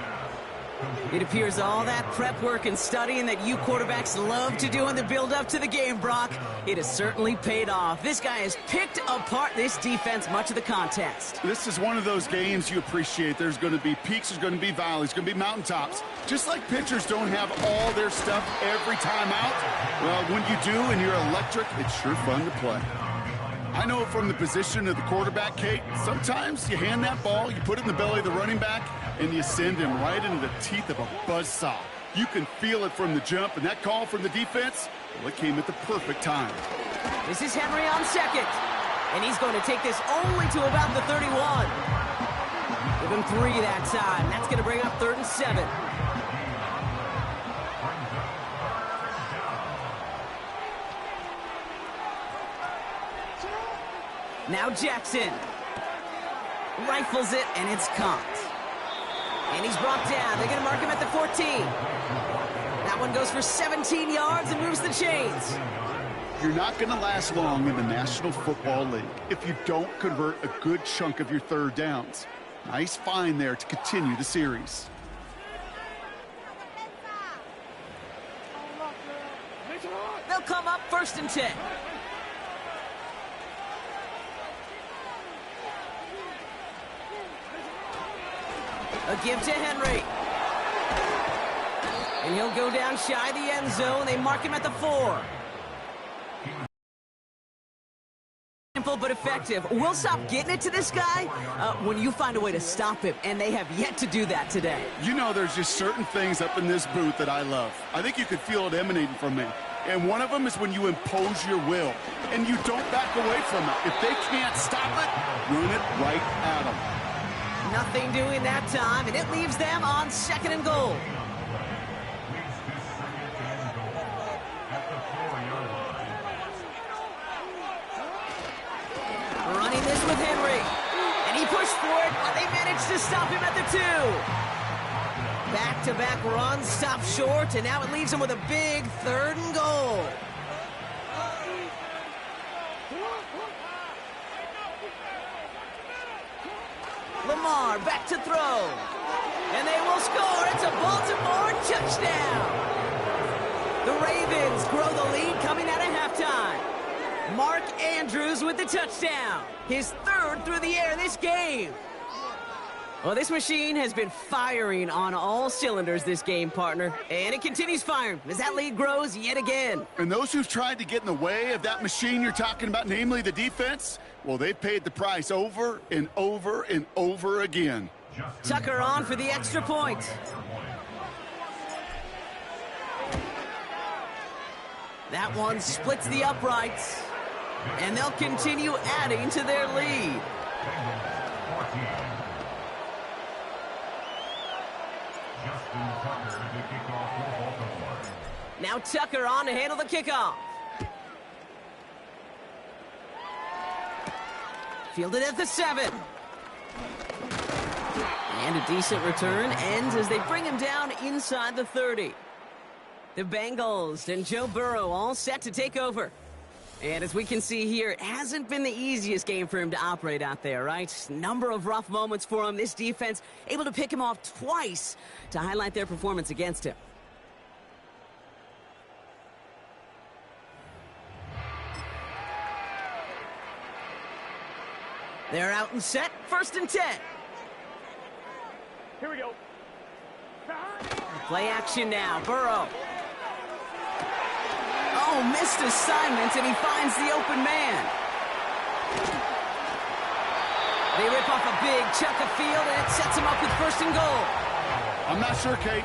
It appears all that prep work and studying that you quarterbacks love to do in the build-up to the game, Brock, it has certainly paid off. This guy has picked apart this defense much of the contest. This is one of those games you appreciate. There's going to be peaks, there's going to be valleys, there's going to be mountaintops. Just like pitchers don't have all their stuff every time out, well, when you do and you're electric, it's sure fun to play. I know from the position of the quarterback, Kate, sometimes you hand that ball, you put it in the belly of the running back, and you send him right into the teeth of a buzzsaw. You can feel it from the jump, and that call from the defense, Well, it came at the perfect time. This is Henry on second. And he's going to take this only to about the 31. Give him 3 that time. That's going to bring up 3rd and 7. Now Jackson. Rifles it, and it's caught. And he's brought down. They're going to mark him at the 14. That one goes for 17 yards and moves the chains. You're not going to last long in the National Football League if you don't convert a good chunk of your 3rd downs. Nice find there to continue the series. They'll come up 1st and 10. A give to Henry. And he'll go down shy of the end zone. They mark him at the 4. Simple but effective. We'll stop getting it to this guy when you find a way to stop him, and they have yet to do that today. You know, there's just certain things up in this booth that I love. I think you could feel it emanating from me. And one of them is when you impose your will, and you don't back away from it. If they can't stop it, run it right at them. Nothing doing that time, and it leaves them on 2nd and goal. Running this with Henry. And he pushed for it, but they managed to stop him at the 2. Back-to-back runs, stop short, and now it leaves him with a big 3rd and goal. Lamar back to throw. And they will score. It's a Baltimore touchdown. The Ravens grow the lead coming out of halftime. Mark Andrews with the touchdown. His 3rd through the air this game. Well, this machine has been firing on all cylinders this game, partner. And it continues firing as that lead grows yet again. And those who've tried to get in the way of that machine you're talking about, namely the defense, well, they've paid the price over and over and over again. Tucker on for the extra point. That one splits the uprights. And they'll continue adding to their lead. Now Tucker on to handle the kickoff. Fielded at the 7. And a decent return ends as they bring him down inside the 30. The Bengals and Joe Burrow all set to take over. And as we can see here, it hasn't been the easiest game for him to operate out there, right? Number of rough moments for him. This defense able to pick him off twice to highlight their performance against him. They're out and set. 1st and 10. Here we go. Play action now. Burrow. Oh, missed assignment, and he finds the open man. They rip off a big chunk of field, and it sets him up with 1st and goal. I'm not sure, Kate.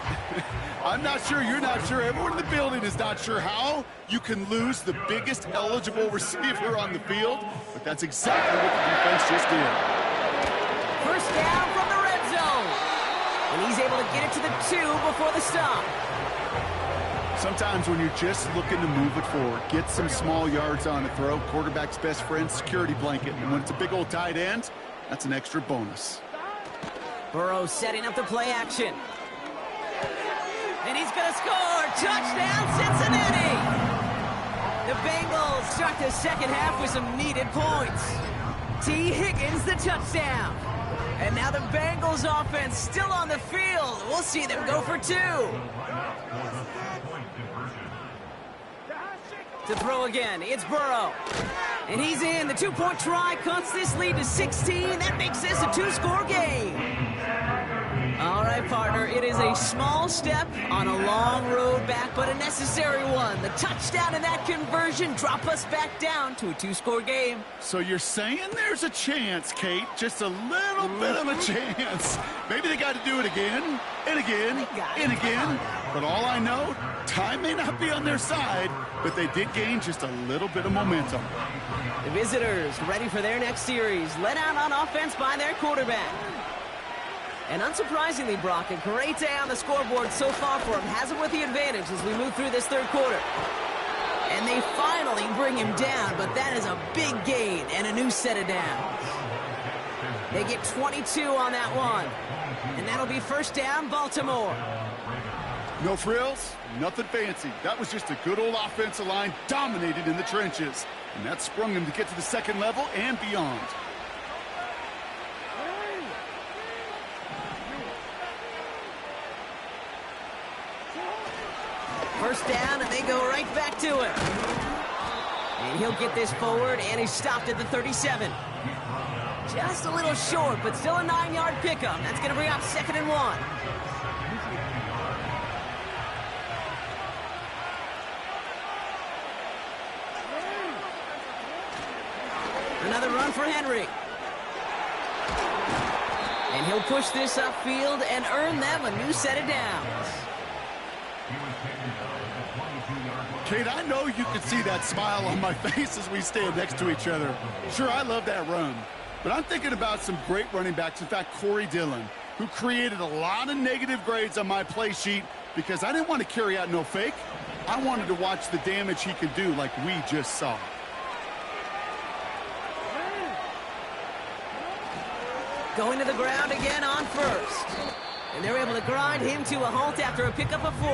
I'm not sure. You're not sure. Everyone in the building is not sure how you can lose the biggest eligible receiver on the field, but that's exactly what the defense just did. 1st down from the red zone. And he's able to get it to the 2 before the stop. Sometimes when you're just looking to move it forward, get some small yards on a throw, quarterback's best friend, security blanket. And when it's a big old tight end, that's an extra bonus. Burrow setting up the play action. And he's going to score. Touchdown, Cincinnati! The Bengals start the 2nd half with some needed points. T. Higgins, the touchdown. And now the Bengals offense still on the field. We'll see them go for 2. To throw again, it's Burrow. And he's in. The 2-point try cuts this lead to 16. That makes this a 2-score game. All right, drive, partner. It is a small step on a long road back, but a necessary one. The touchdown and that conversion drop us back down to a 2-score game. So you're saying there's a chance, Kate, just a little bit of a chance. Maybe they got to do it again, and again, and again. But all I know, time may not be on their side, but they did gain just a little bit of momentum. The visitors ready for their next series, led out on offense by their quarterback. And unsurprisingly, Brock, a great day on the scoreboard so far for him. Has it with the advantage as we move through this third quarter. And they finally bring him down, but that is a big gain and a new set of downs. They get 22 on that one. And that'll be first down, Baltimore. No frills, nothing fancy. That was just a good old offensive line dominated in the trenches. And that sprung them to get to the second level and beyond. First down, and they go right back to it. And he'll get this forward, and he's stopped at the 37. Just a little short, but still a 9-yard pickup. That's going to bring up 2nd and 1. Another run for Henry. And he'll push this upfield and earn them a new set of downs. Kate, I know you can see that smile on my face as we stand next to each other. Sure, I love that run. But I'm thinking about some great running backs. In fact, Corey Dillon, who created a lot of negative grades on my play sheet because I didn't want to carry out no fake. I wanted to watch the damage he could do like we just saw. Going to the ground again on first. And they're able to grind him to a halt after a pickup of 4.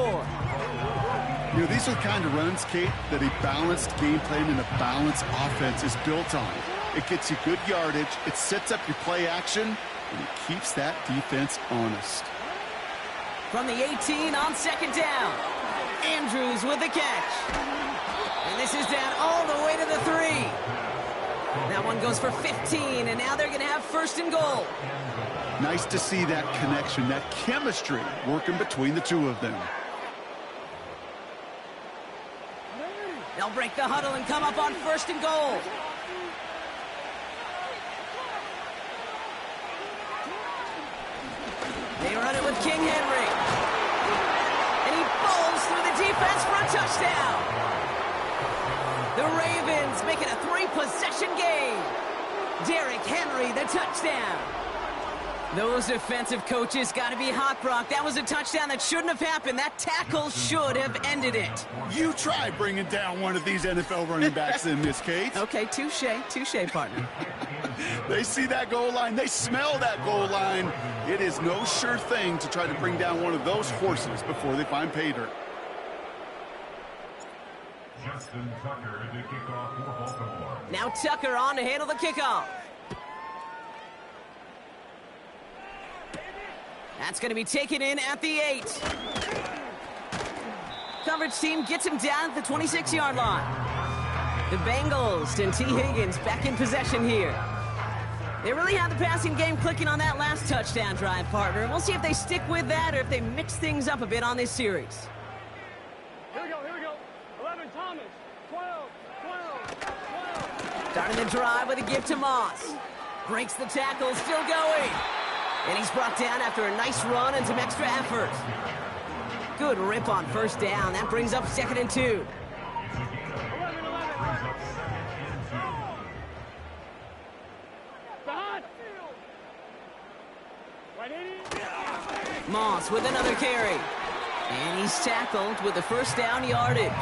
You know, these are the kind of runs, Kate, that a balanced game plan and a balanced offense is built on. It gets you good yardage, it sets up your play action, and it keeps that defense honest. From the 18 on 2nd down. Andrews with the catch. And this is down all the way to the 3. That one goes for 15, and now they're going to have 1st and goal. Nice to see that connection, that chemistry working between the two of them. They'll break the huddle and come up on 1st and goal. They run it with King Henry. And he bowls through the defense for a touchdown. The Ravens make it a 3-possession game. Derrick Henry, the touchdown. Those defensive coaches got to be hot, Brock. That was a touchdown that shouldn't have happened. That tackle should have ended it. You try bringing down one of these NFL running backs in, Miss Kate. Okay, touche, partner. They see that goal line. They smell that goal line. It is no sure thing to try to bring down one of those horses before they find pay dirt. Justin Tucker to kick off for Baltimore. Now Tucker on to handle the kickoff. That's going to be taken in at the 8. Coverage team gets him down at the 26-yard line. The Bengals and T. Higgins back in possession here. They really have the passing game clicking on that last touchdown drive, partner. And we'll see if they stick with that or if they mix things up a bit on this series. Here we go. 11, Thomas. 12. Starting the drive with a give to Moss. Breaks the tackle, still going. And he's brought down after a nice run and some extra effort. Good rip on 1st down. That brings up 2nd and 2. 11. Behind. Right in. Moss with another carry. And he's tackled with the 1st down yardage.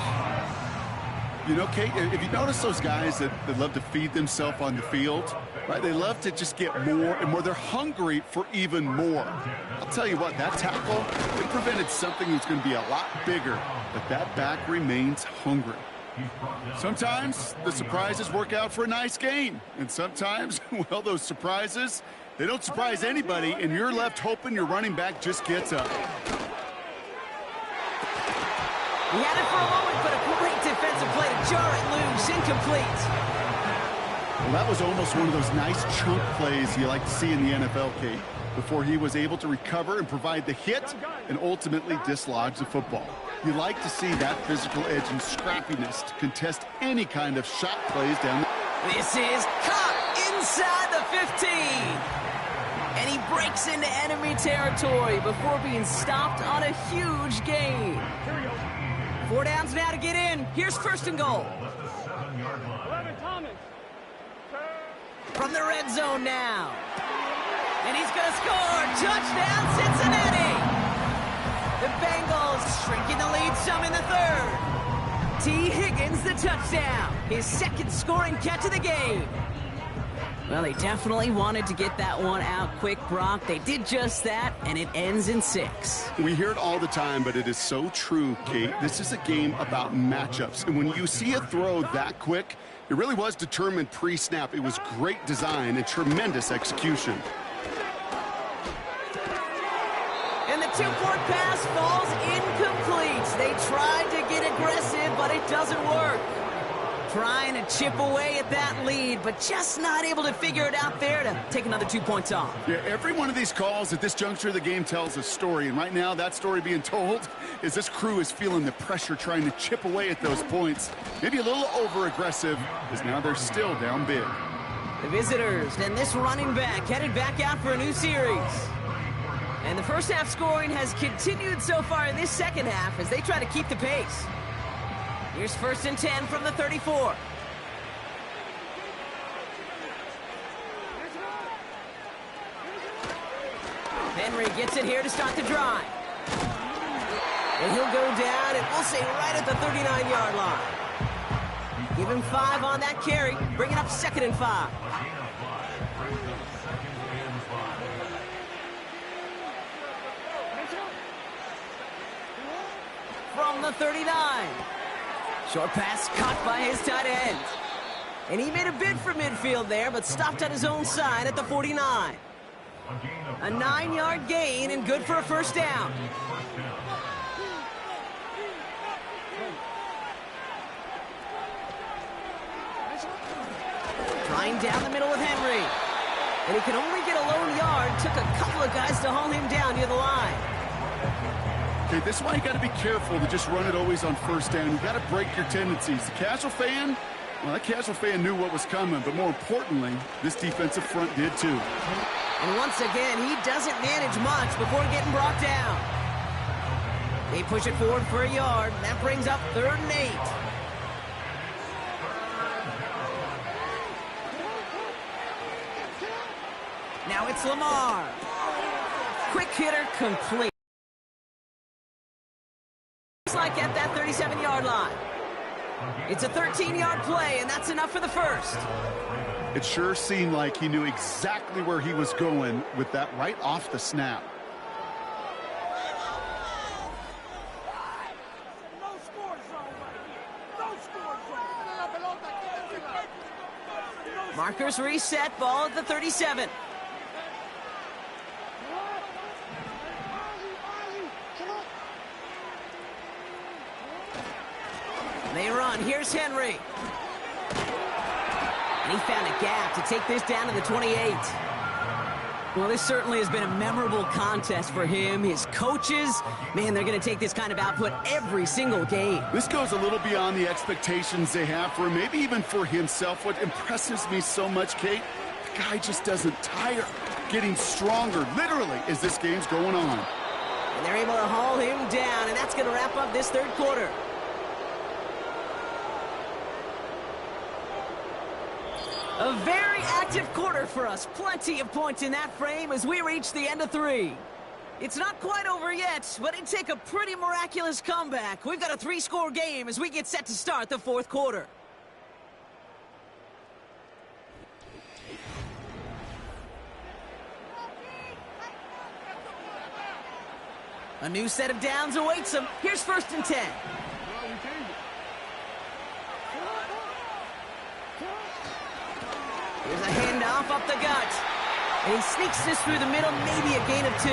You know, Kate, if you notice those guys that love to feed themselves on the field, right? They love to just get more and more. They're hungry for even more. I'll tell you what, that tackle, it prevented something that's going to be a lot bigger, but that back remains hungry. Sometimes the surprises work out for a nice game, and sometimes, well, those surprises, they don't surprise anybody, and you're left hoping your running back just gets up. He had it for a moment, but a great defensive play to jar it loose, incomplete. Well, that was almost one of those nice chunk plays you like to see in the NFL, Kate. before he was able to recover and provide the hit and ultimately dislodge the football. You like to see that physical edge and scrappiness to contest any kind of shot plays down the... This is caught inside the 15. And he breaks into enemy territory before being stopped on a huge gain. 4 downs now to get in. Here's first and goal. 11, Thomas. From the red zone now. And he's going to score. Touchdown, Cincinnati. The Bengals shrinking the lead some in the third. T. Higgins the touchdown. His second scoring catch of the game. Well, they definitely wanted to get that one out quick, Brock. They did just that, and it ends in 6. We hear it all the time, but it is so true, Kate. This is a game about matchups. And when you see a throw that quick, it really was determined pre-snap. It was great design and tremendous execution. And the two-point pass falls incomplete. They tried to get aggressive, but it doesn't work. Trying to chip away at that lead, but just not able to figure it out there to take another 2 points off. Yeah, every one of these calls at this juncture of the game tells a story, and right now that story being told is this crew is feeling the pressure trying to chip away at those points. Maybe a little over-aggressive, as now they're still down big. The visitors and this running back headed back out for a new series. And the first half scoring has continued so far in this second half as they try to keep the pace. Here's first and 10 from the 34. Henry gets it here to start the drive. And he'll go down, and we'll say right at the 39-yard line. Give him 5 on that carry, bring it up 2nd and 5. From the 39. Short pass caught by his tight end. And he made a bid for midfield there, but stopped at his own side at the 49. A 9-yard gain and good for a first down. Trying down the middle with Henry. And he could only get a lone yard. Took a couple of guys to haul him down near the line. Okay, this is why you got to be careful to just run it always on first down. You got to break your tendencies. The casual fan, well, that casual fan knew what was coming, but more importantly, this defensive front did too. And once again, he doesn't manage much before getting brought down. They push it forward for a yard, and that brings up 3rd and 8. Now it's Lamar. Quick hitter complete. Like at that 37-yard line. It's a 13-yard play, and that's enough for the first. It sure seemed like he knew exactly where he was going with that right off the snap. Markers reset, ball at the 37. They run. Here's Henry. And he found a gap to take this down to the 28. Well, this certainly has been a memorable contest for him. His coaches, man, they're going to take this kind of output every single game. This goes a little beyond the expectations they have for him, maybe even for himself. What impresses me so much, Kate, the guy just doesn't tire. Getting stronger, literally, as this game's going on. And they're able to haul him down, and that's going to wrap up this third quarter. A very active quarter for us. Plenty of points in that frame as we reach the end of 3. It's not quite over yet, but it'd take a pretty miraculous comeback. We've got a 3-score game as we get set to start the 4th quarter. A new set of downs awaits them. Here's first and 10. Here's a handoff up the gut. And he sneaks this through the middle, maybe a gain of 2.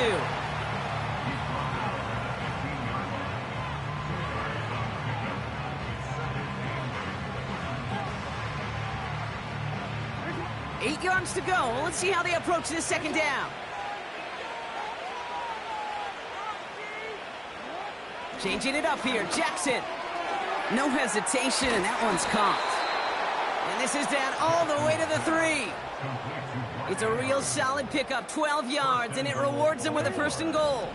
Eight yards to go. Let's see how they approach this second down. Changing it up here, Jackson. No hesitation, and that one's caught. And this is down all the way to the 3. It's a real solid pickup, 12 yards, and it rewards him with a 1st and goal.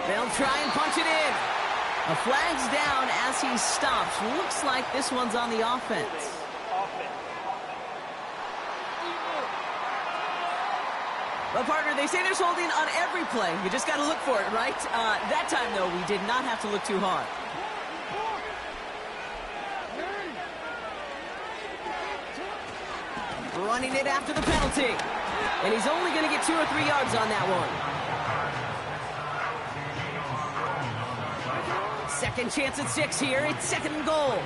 They'll try and punch it in. A flag's down as he stops. Looks like this one's on the offense. Well, partner, they say there's holding on every play. You just got to look for it, right? That time, though, we did not have to look too hard. Running it after the penalty. And he's only going to get 2 or 3 yards on that one. Second chance at 6 here. It's 2nd and goal.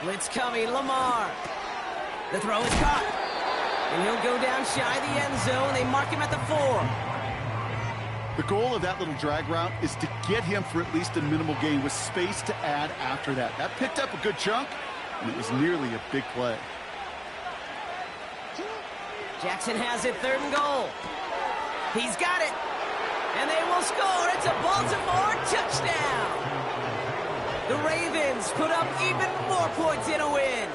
Blitz coming, Lamar. The throw is caught. And he'll go down shy of the end zone. They mark him at the 4. The goal of that little drag route is to get him for at least a minimal gain with space to add after that. That picked up a good chunk, and it was nearly a big play. Jackson has it, 3rd and goal. He's got it. And they will score. It's a Baltimore touchdown. The Ravens put up even more points in a win.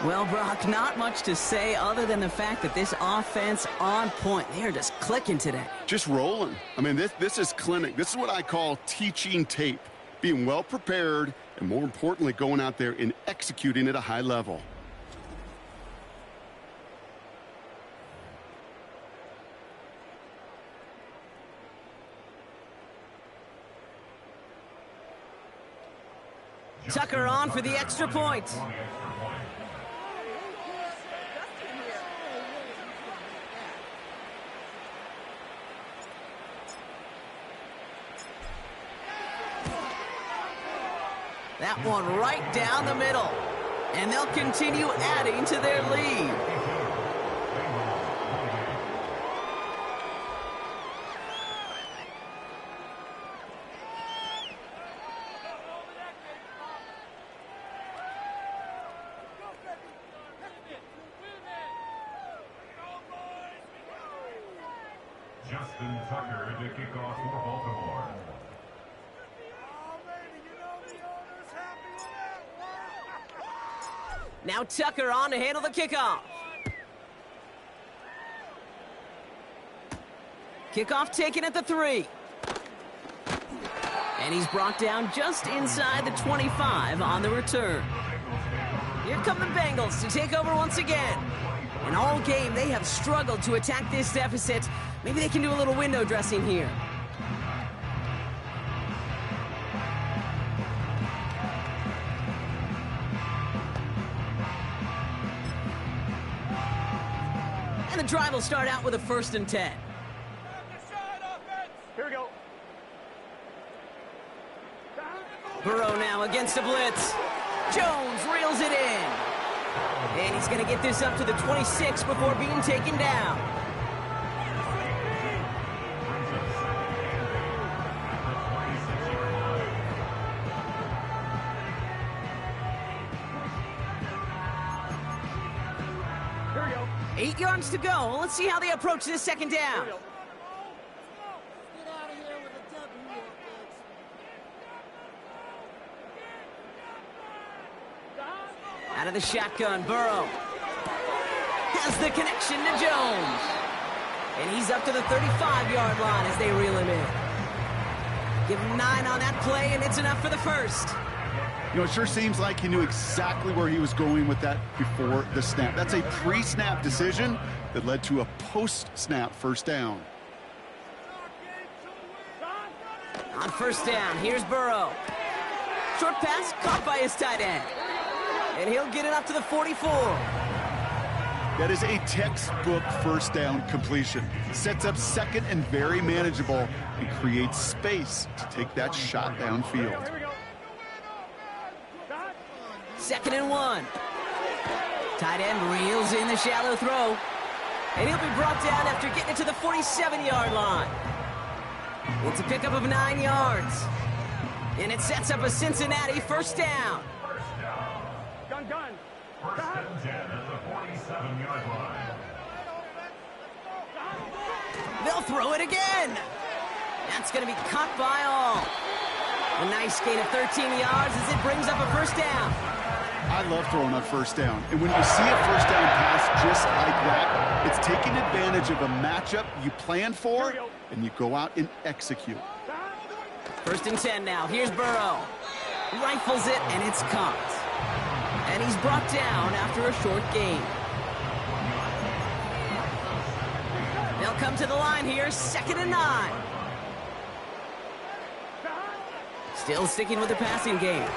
Well, Brock, not much to say other than the fact that this offense on point. They are just clicking today. Just rolling. I mean, this is clinic. This is what I call teaching tape. Being well prepared and, more importantly, going out there and executing at a high level. Tucker on for the extra point. That one right down the middle. And they'll continue adding to their lead. Justin Tucker to kick off for Baltimore. Now Tucker on to handle the kickoff. Kickoff taken at the 3. And he's brought down just inside the 25 on the return. Here come the Bengals to take over once again. And all game, they have struggled to attack this deficit. Maybe they can do a little window dressing here. And the drive will start out with a 1st and 10. Here we go. Burrow now against a blitz. Jones reels it in. And he's going to get this up to the 26 before being taken down. Here we go. 8 yards to go. Let's see how they approach this 2nd down. Out of the shotgun, Burrow has the connection to Jones. And he's up to the 35-yard line as they reel him in. Give him 9 on that play, and it's enough for the 1st. You know, it sure seems like he knew exactly where he was going with that before the snap. That's a pre-snap decision that led to a post-snap 1st down. On 1st down, here's Burrow. Short pass caught by his tight end. And he'll get it up to the 44. That is a textbook 1st down completion. Sets up 2nd and very manageable and creates space to take that shot downfield. 2nd and 1. Tight end reels in the shallow throw. And he'll be brought down after getting it to the 47-yard line. It's a pickup of 9 yards. And it sets up a Cincinnati first down. Gun. First and 10 at the 47-yard line. They'll throw it again. That's going to be caught by all. A nice gain of 13 yards as it brings up a first down. I love throwing on first down. And when you see a first down pass just like that, it's taking advantage of a matchup you planned for, and you go out and execute. First and 10 now. Here's Burrow. Rifles it, and it's caught. And he's brought down after a short gain. They'll come to the line here, 2nd and 9. Still sticking with the passing game.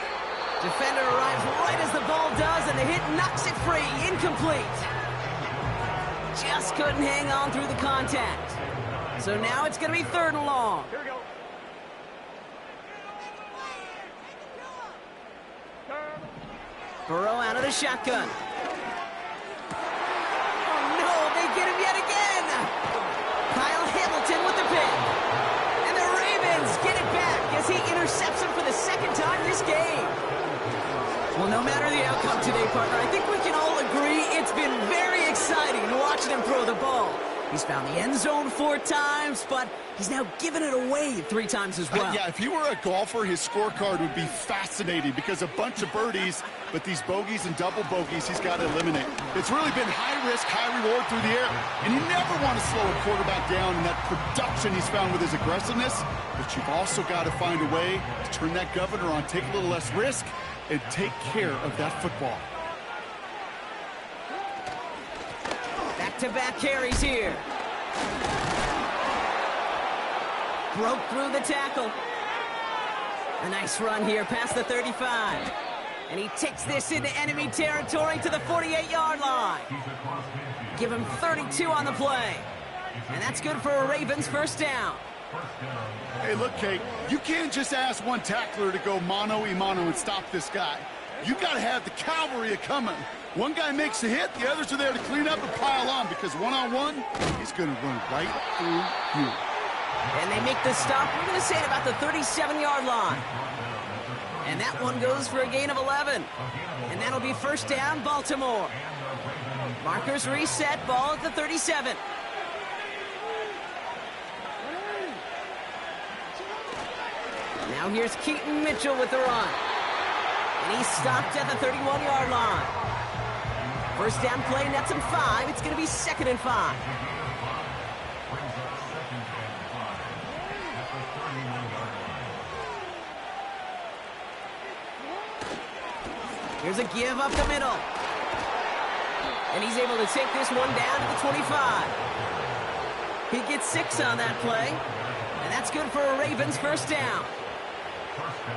Defender arrives right as the ball does, and the hit knocks it free. Incomplete. Just couldn't hang on through the contact. So now it's going to be 3rd and long. Here we go. Burrow out of the shotgun. Oh, no, they get him yet again. Kyle Hamilton with the pick. And the Ravens get it back as he intercepts him for the 2nd time this game. Well, no matter the outcome today, partner, I think we can all agree it's been very exciting watching him throw the ball. He's found the end zone 4 times, but he's now given it away 3 times as well. Yeah, if he were a golfer, his scorecard would be fascinating because a bunch of birdies, but these bogeys and double bogeys he's got to eliminate. It's really been high risk, high reward through the air, and you never want to slow a quarterback down in that production he's found with his aggressiveness, but you've also got to find a way to turn that governor on, take a little less risk, and take care of that football. Back-to-back carries here. Broke through the tackle. A nice run here past the 35. And he takes this into enemy territory to the 48-yard line. Give him 32 on the play. And that's good for a Ravens first down. Hey, look, Kate, you can't just ask one tackler to go mano-a-mano and stop this guy. You got to have the cavalry coming. One guy makes a hit, the others are there to clean up and pile on because one-on-one, he's going to run right through you. And they make the stop, we're going to say at about the 37-yard line. And that one goes for a gain of 11. And that'll be first down, Baltimore. Markers reset, ball at the 37. Now here's Keaton Mitchell with the run. And he's stopped at the 31-yard line. First down play, nets him 5. It's going to be 2nd and 5. Here's a give up the middle. And he's able to take this one down to the 25. He gets 6 on that play. And that's good for a Ravens first down.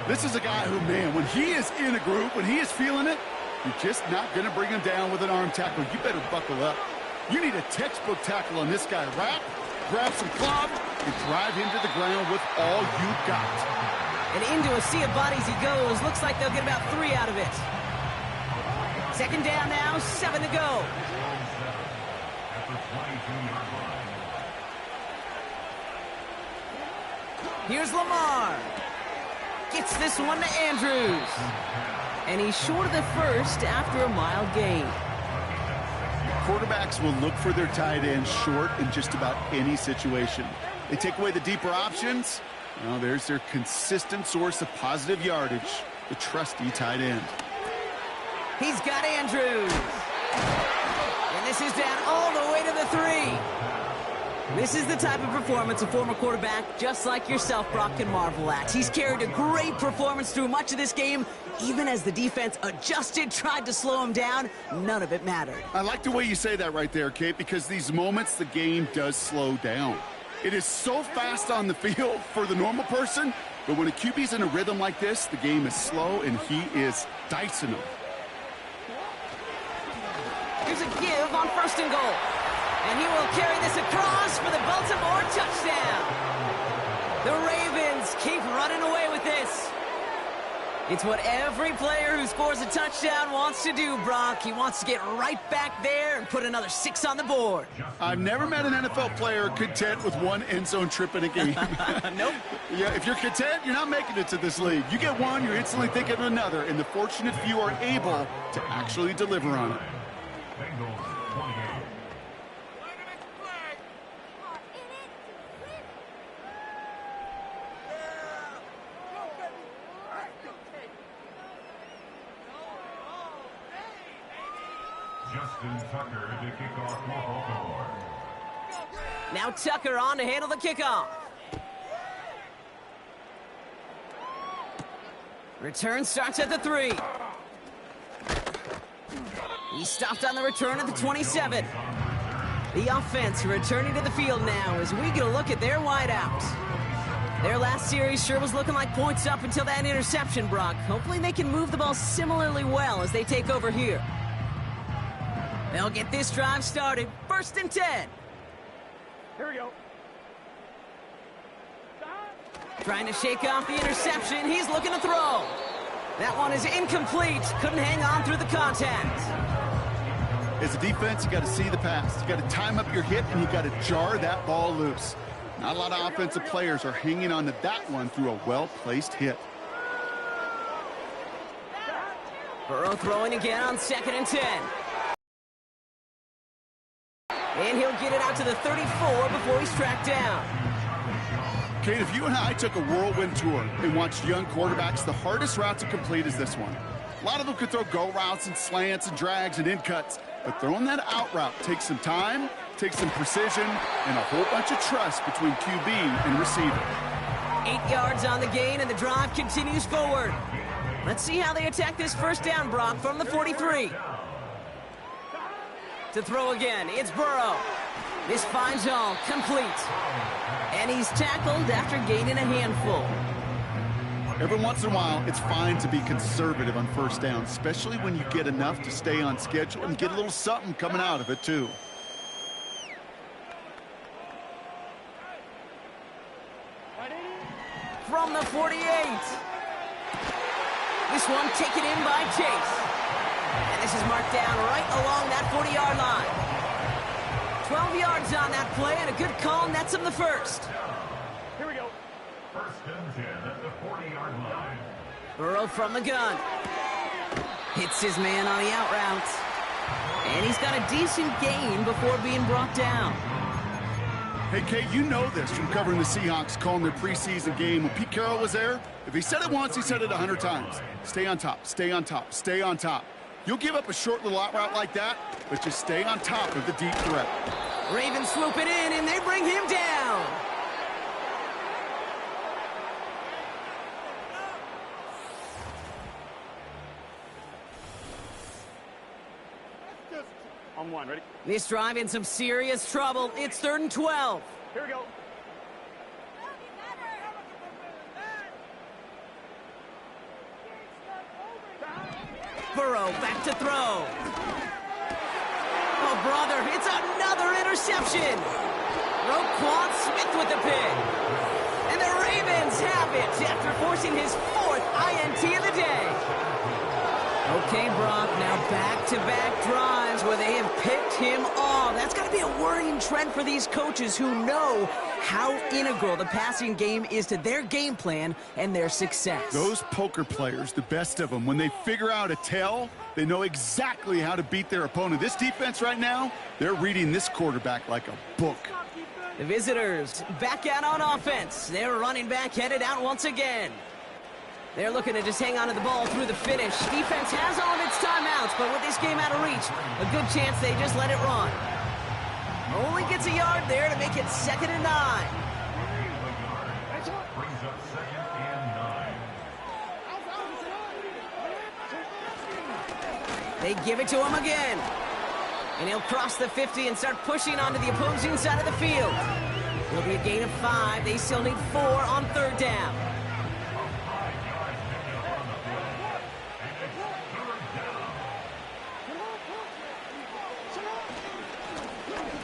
This is a guy who, man, when he is in a group, when he is feeling it, you're just not going to bring him down with an arm tackle. You better buckle up. You need a textbook tackle on this guy. Wrap, grab some club, and drive him to the ground with all you've got. And into a sea of bodies he goes. Looks like they'll get about 3 out of it. 2nd down now, 7 to go. Here's Lamar. Gets this one to Andrews. And he's short of the first after a mild gain. Quarterbacks will look for their tight end short in just about any situation. They take away the deeper options. Well, there's their consistent source of positive yardage, the trusty tight end. He's got Andrews. And this is down all the way to the 3. This is the type of performance a former quarterback just like yourself, Brock, can marvel at. He's carried a great performance through much of this game. Even as the defense adjusted, tried to slow him down, none of it mattered. I like the way you say that right there, Kate, because these moments the game does slow down. It is so fast on the field for the normal person, but when a QB's in a rhythm like this, the game is slow and he is dicing them. Here's a give on 1st and goal. And he will carry this across for the Baltimore touchdown. The Ravens keep running away with this. It's what every player who scores a touchdown wants to do, Brock. He wants to get right back there and put another 6 on the board. I've never met an NFL player content with one end zone trip in a game. Nope. Yeah, if you're content, you're not making it to this league. You get one, you're instantly thinking of another, and the fortunate few are able to actually deliver on it. Bengals 28. Justin Tucker to kick off for Baltimore. Now Tucker on to handle the kickoff. Return starts at the 3. He stopped on the return at the 27. The offense returning to the field now as we get a look at their wideouts. Their last series sure was looking like points up until that interception, Brock. Hopefully they can move the ball similarly well as they take over here. They'll get this drive started. 1st and 10. Here we go. Trying to shake off the interception. He's looking to throw. That one is incomplete. Couldn't hang on through the contact. As a defense, you got to see the pass. You got to time up your hit, and you got to jar that ball loose. Not a lot of offensive players are hanging on to that one through a well-placed hit. Burrow throwing again on 2nd and 10. And he'll get it out to the 34 before he's tracked down. Kate, if you and I took a whirlwind tour and watched young quarterbacks, the hardest route to complete is this one. A lot of them could throw go routes and slants and drags and in cuts, but throwing that out route takes some time, takes some precision, and a whole bunch of trust between QB and receiver. 8 yards on the gain, and the drive continues forward. Let's see how they attack this 1st down, Brock, from the 43. To throw again, it's Burrow. This finds all, complete. And he's tackled after gaining a handful. Every once in a while, it's fine to be conservative on 1st down, especially when you get enough to stay on schedule and get a little something coming out of it, too. From the 48. This one taken in by Chase. And this is marked down right along that 40-yard line. 12 yards on that play, and a good call nets him the 1st. Here we go. 1st and 10 at the 40-yard line. Burrow from the gun. Hits his man on the out route. And he's got a decent gain before being brought down. Hey, Kate, you know this from covering the Seahawks, calling their preseason game. When Pete Carroll was there, if he said it once, he said it 100 times. Stay on top, stay on top, stay on top. You'll give up a short little out route like that, but just stay on top of the deep threat. Ravens swoop it in, and they bring him down. On 1, ready? This drive in some serious trouble. It's 3rd and 12. Here we go. Burrow back to throw. Oh, brother, it's another interception. Roquan Smith with the pick. And the Ravens have it after forcing his 4th INT of the day. Okay, Brock, now back-to-back drives where they have picked him off. That's got to be a worrying trend for these coaches who know how integral the passing game is to their game plan and their success. Those poker players, the best of them, when they figure out a tell, they know exactly how to beat their opponent. This defense right now, they're reading this quarterback like a book. The visitors back out on offense. Their running back headed out once again. They're looking to just hang on to the ball through the finish. Defense has all of its timeouts, but with this game out of reach, a good chance they just let it run. Only gets a yard there to make it 2nd and 9. Brings up 2nd and 9. They give it to him again. And he'll cross the 50 and start pushing onto the opposing side of the field. It'll be a gain of 5. They still need 4 on 3rd down.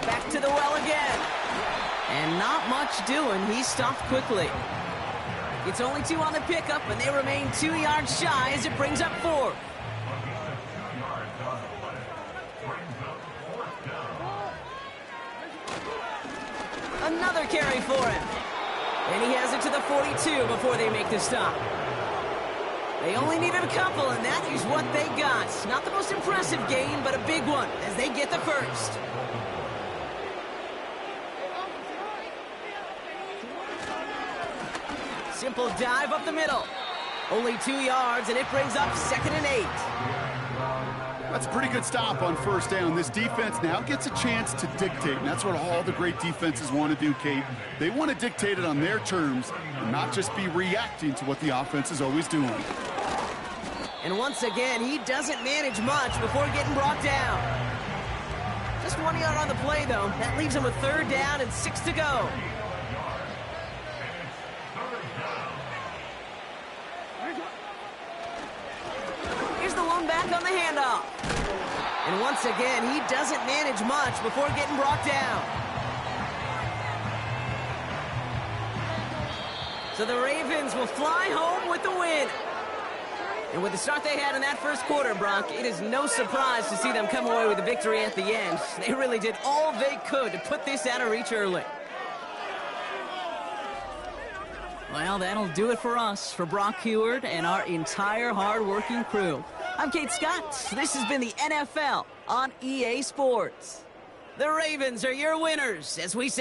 Back to the well again. And not much doing. He stopped quickly. It's only 2 on the pickup, and they remain 2 yards shy as it brings up 4. Another carry for him. And he has it to the 42 before they make the stop. They only needed a couple, and that is what they got. Not the most impressive gain, but a big one as they get the first. Simple dive up the middle. Only 2 yards, and it brings up 2nd and 8. That's a pretty good stop on first down. This defense now gets a chance to dictate, and that's what all the great defenses want to do, Kate. They want to dictate it on their terms and not just be reacting to what the offense is always doing. And once again, he doesn't manage much before getting brought down. Just 1 yard on the play, though. That leaves him with 3rd down and 6 to go. Here's the lone back on the handoff. And once again, he doesn't manage much before getting brought down. So the Ravens will fly home with the win. And with the start they had in that first quarter, Brock, it is no surprise to see them come away with a victory at the end. They really did all they could to put this out of reach early. Well, that'll do it for us, for Brock Heward and our entire hard-working crew. I'm Kate Scott. This has been the NFL on EA Sports. The Ravens are your winners as we say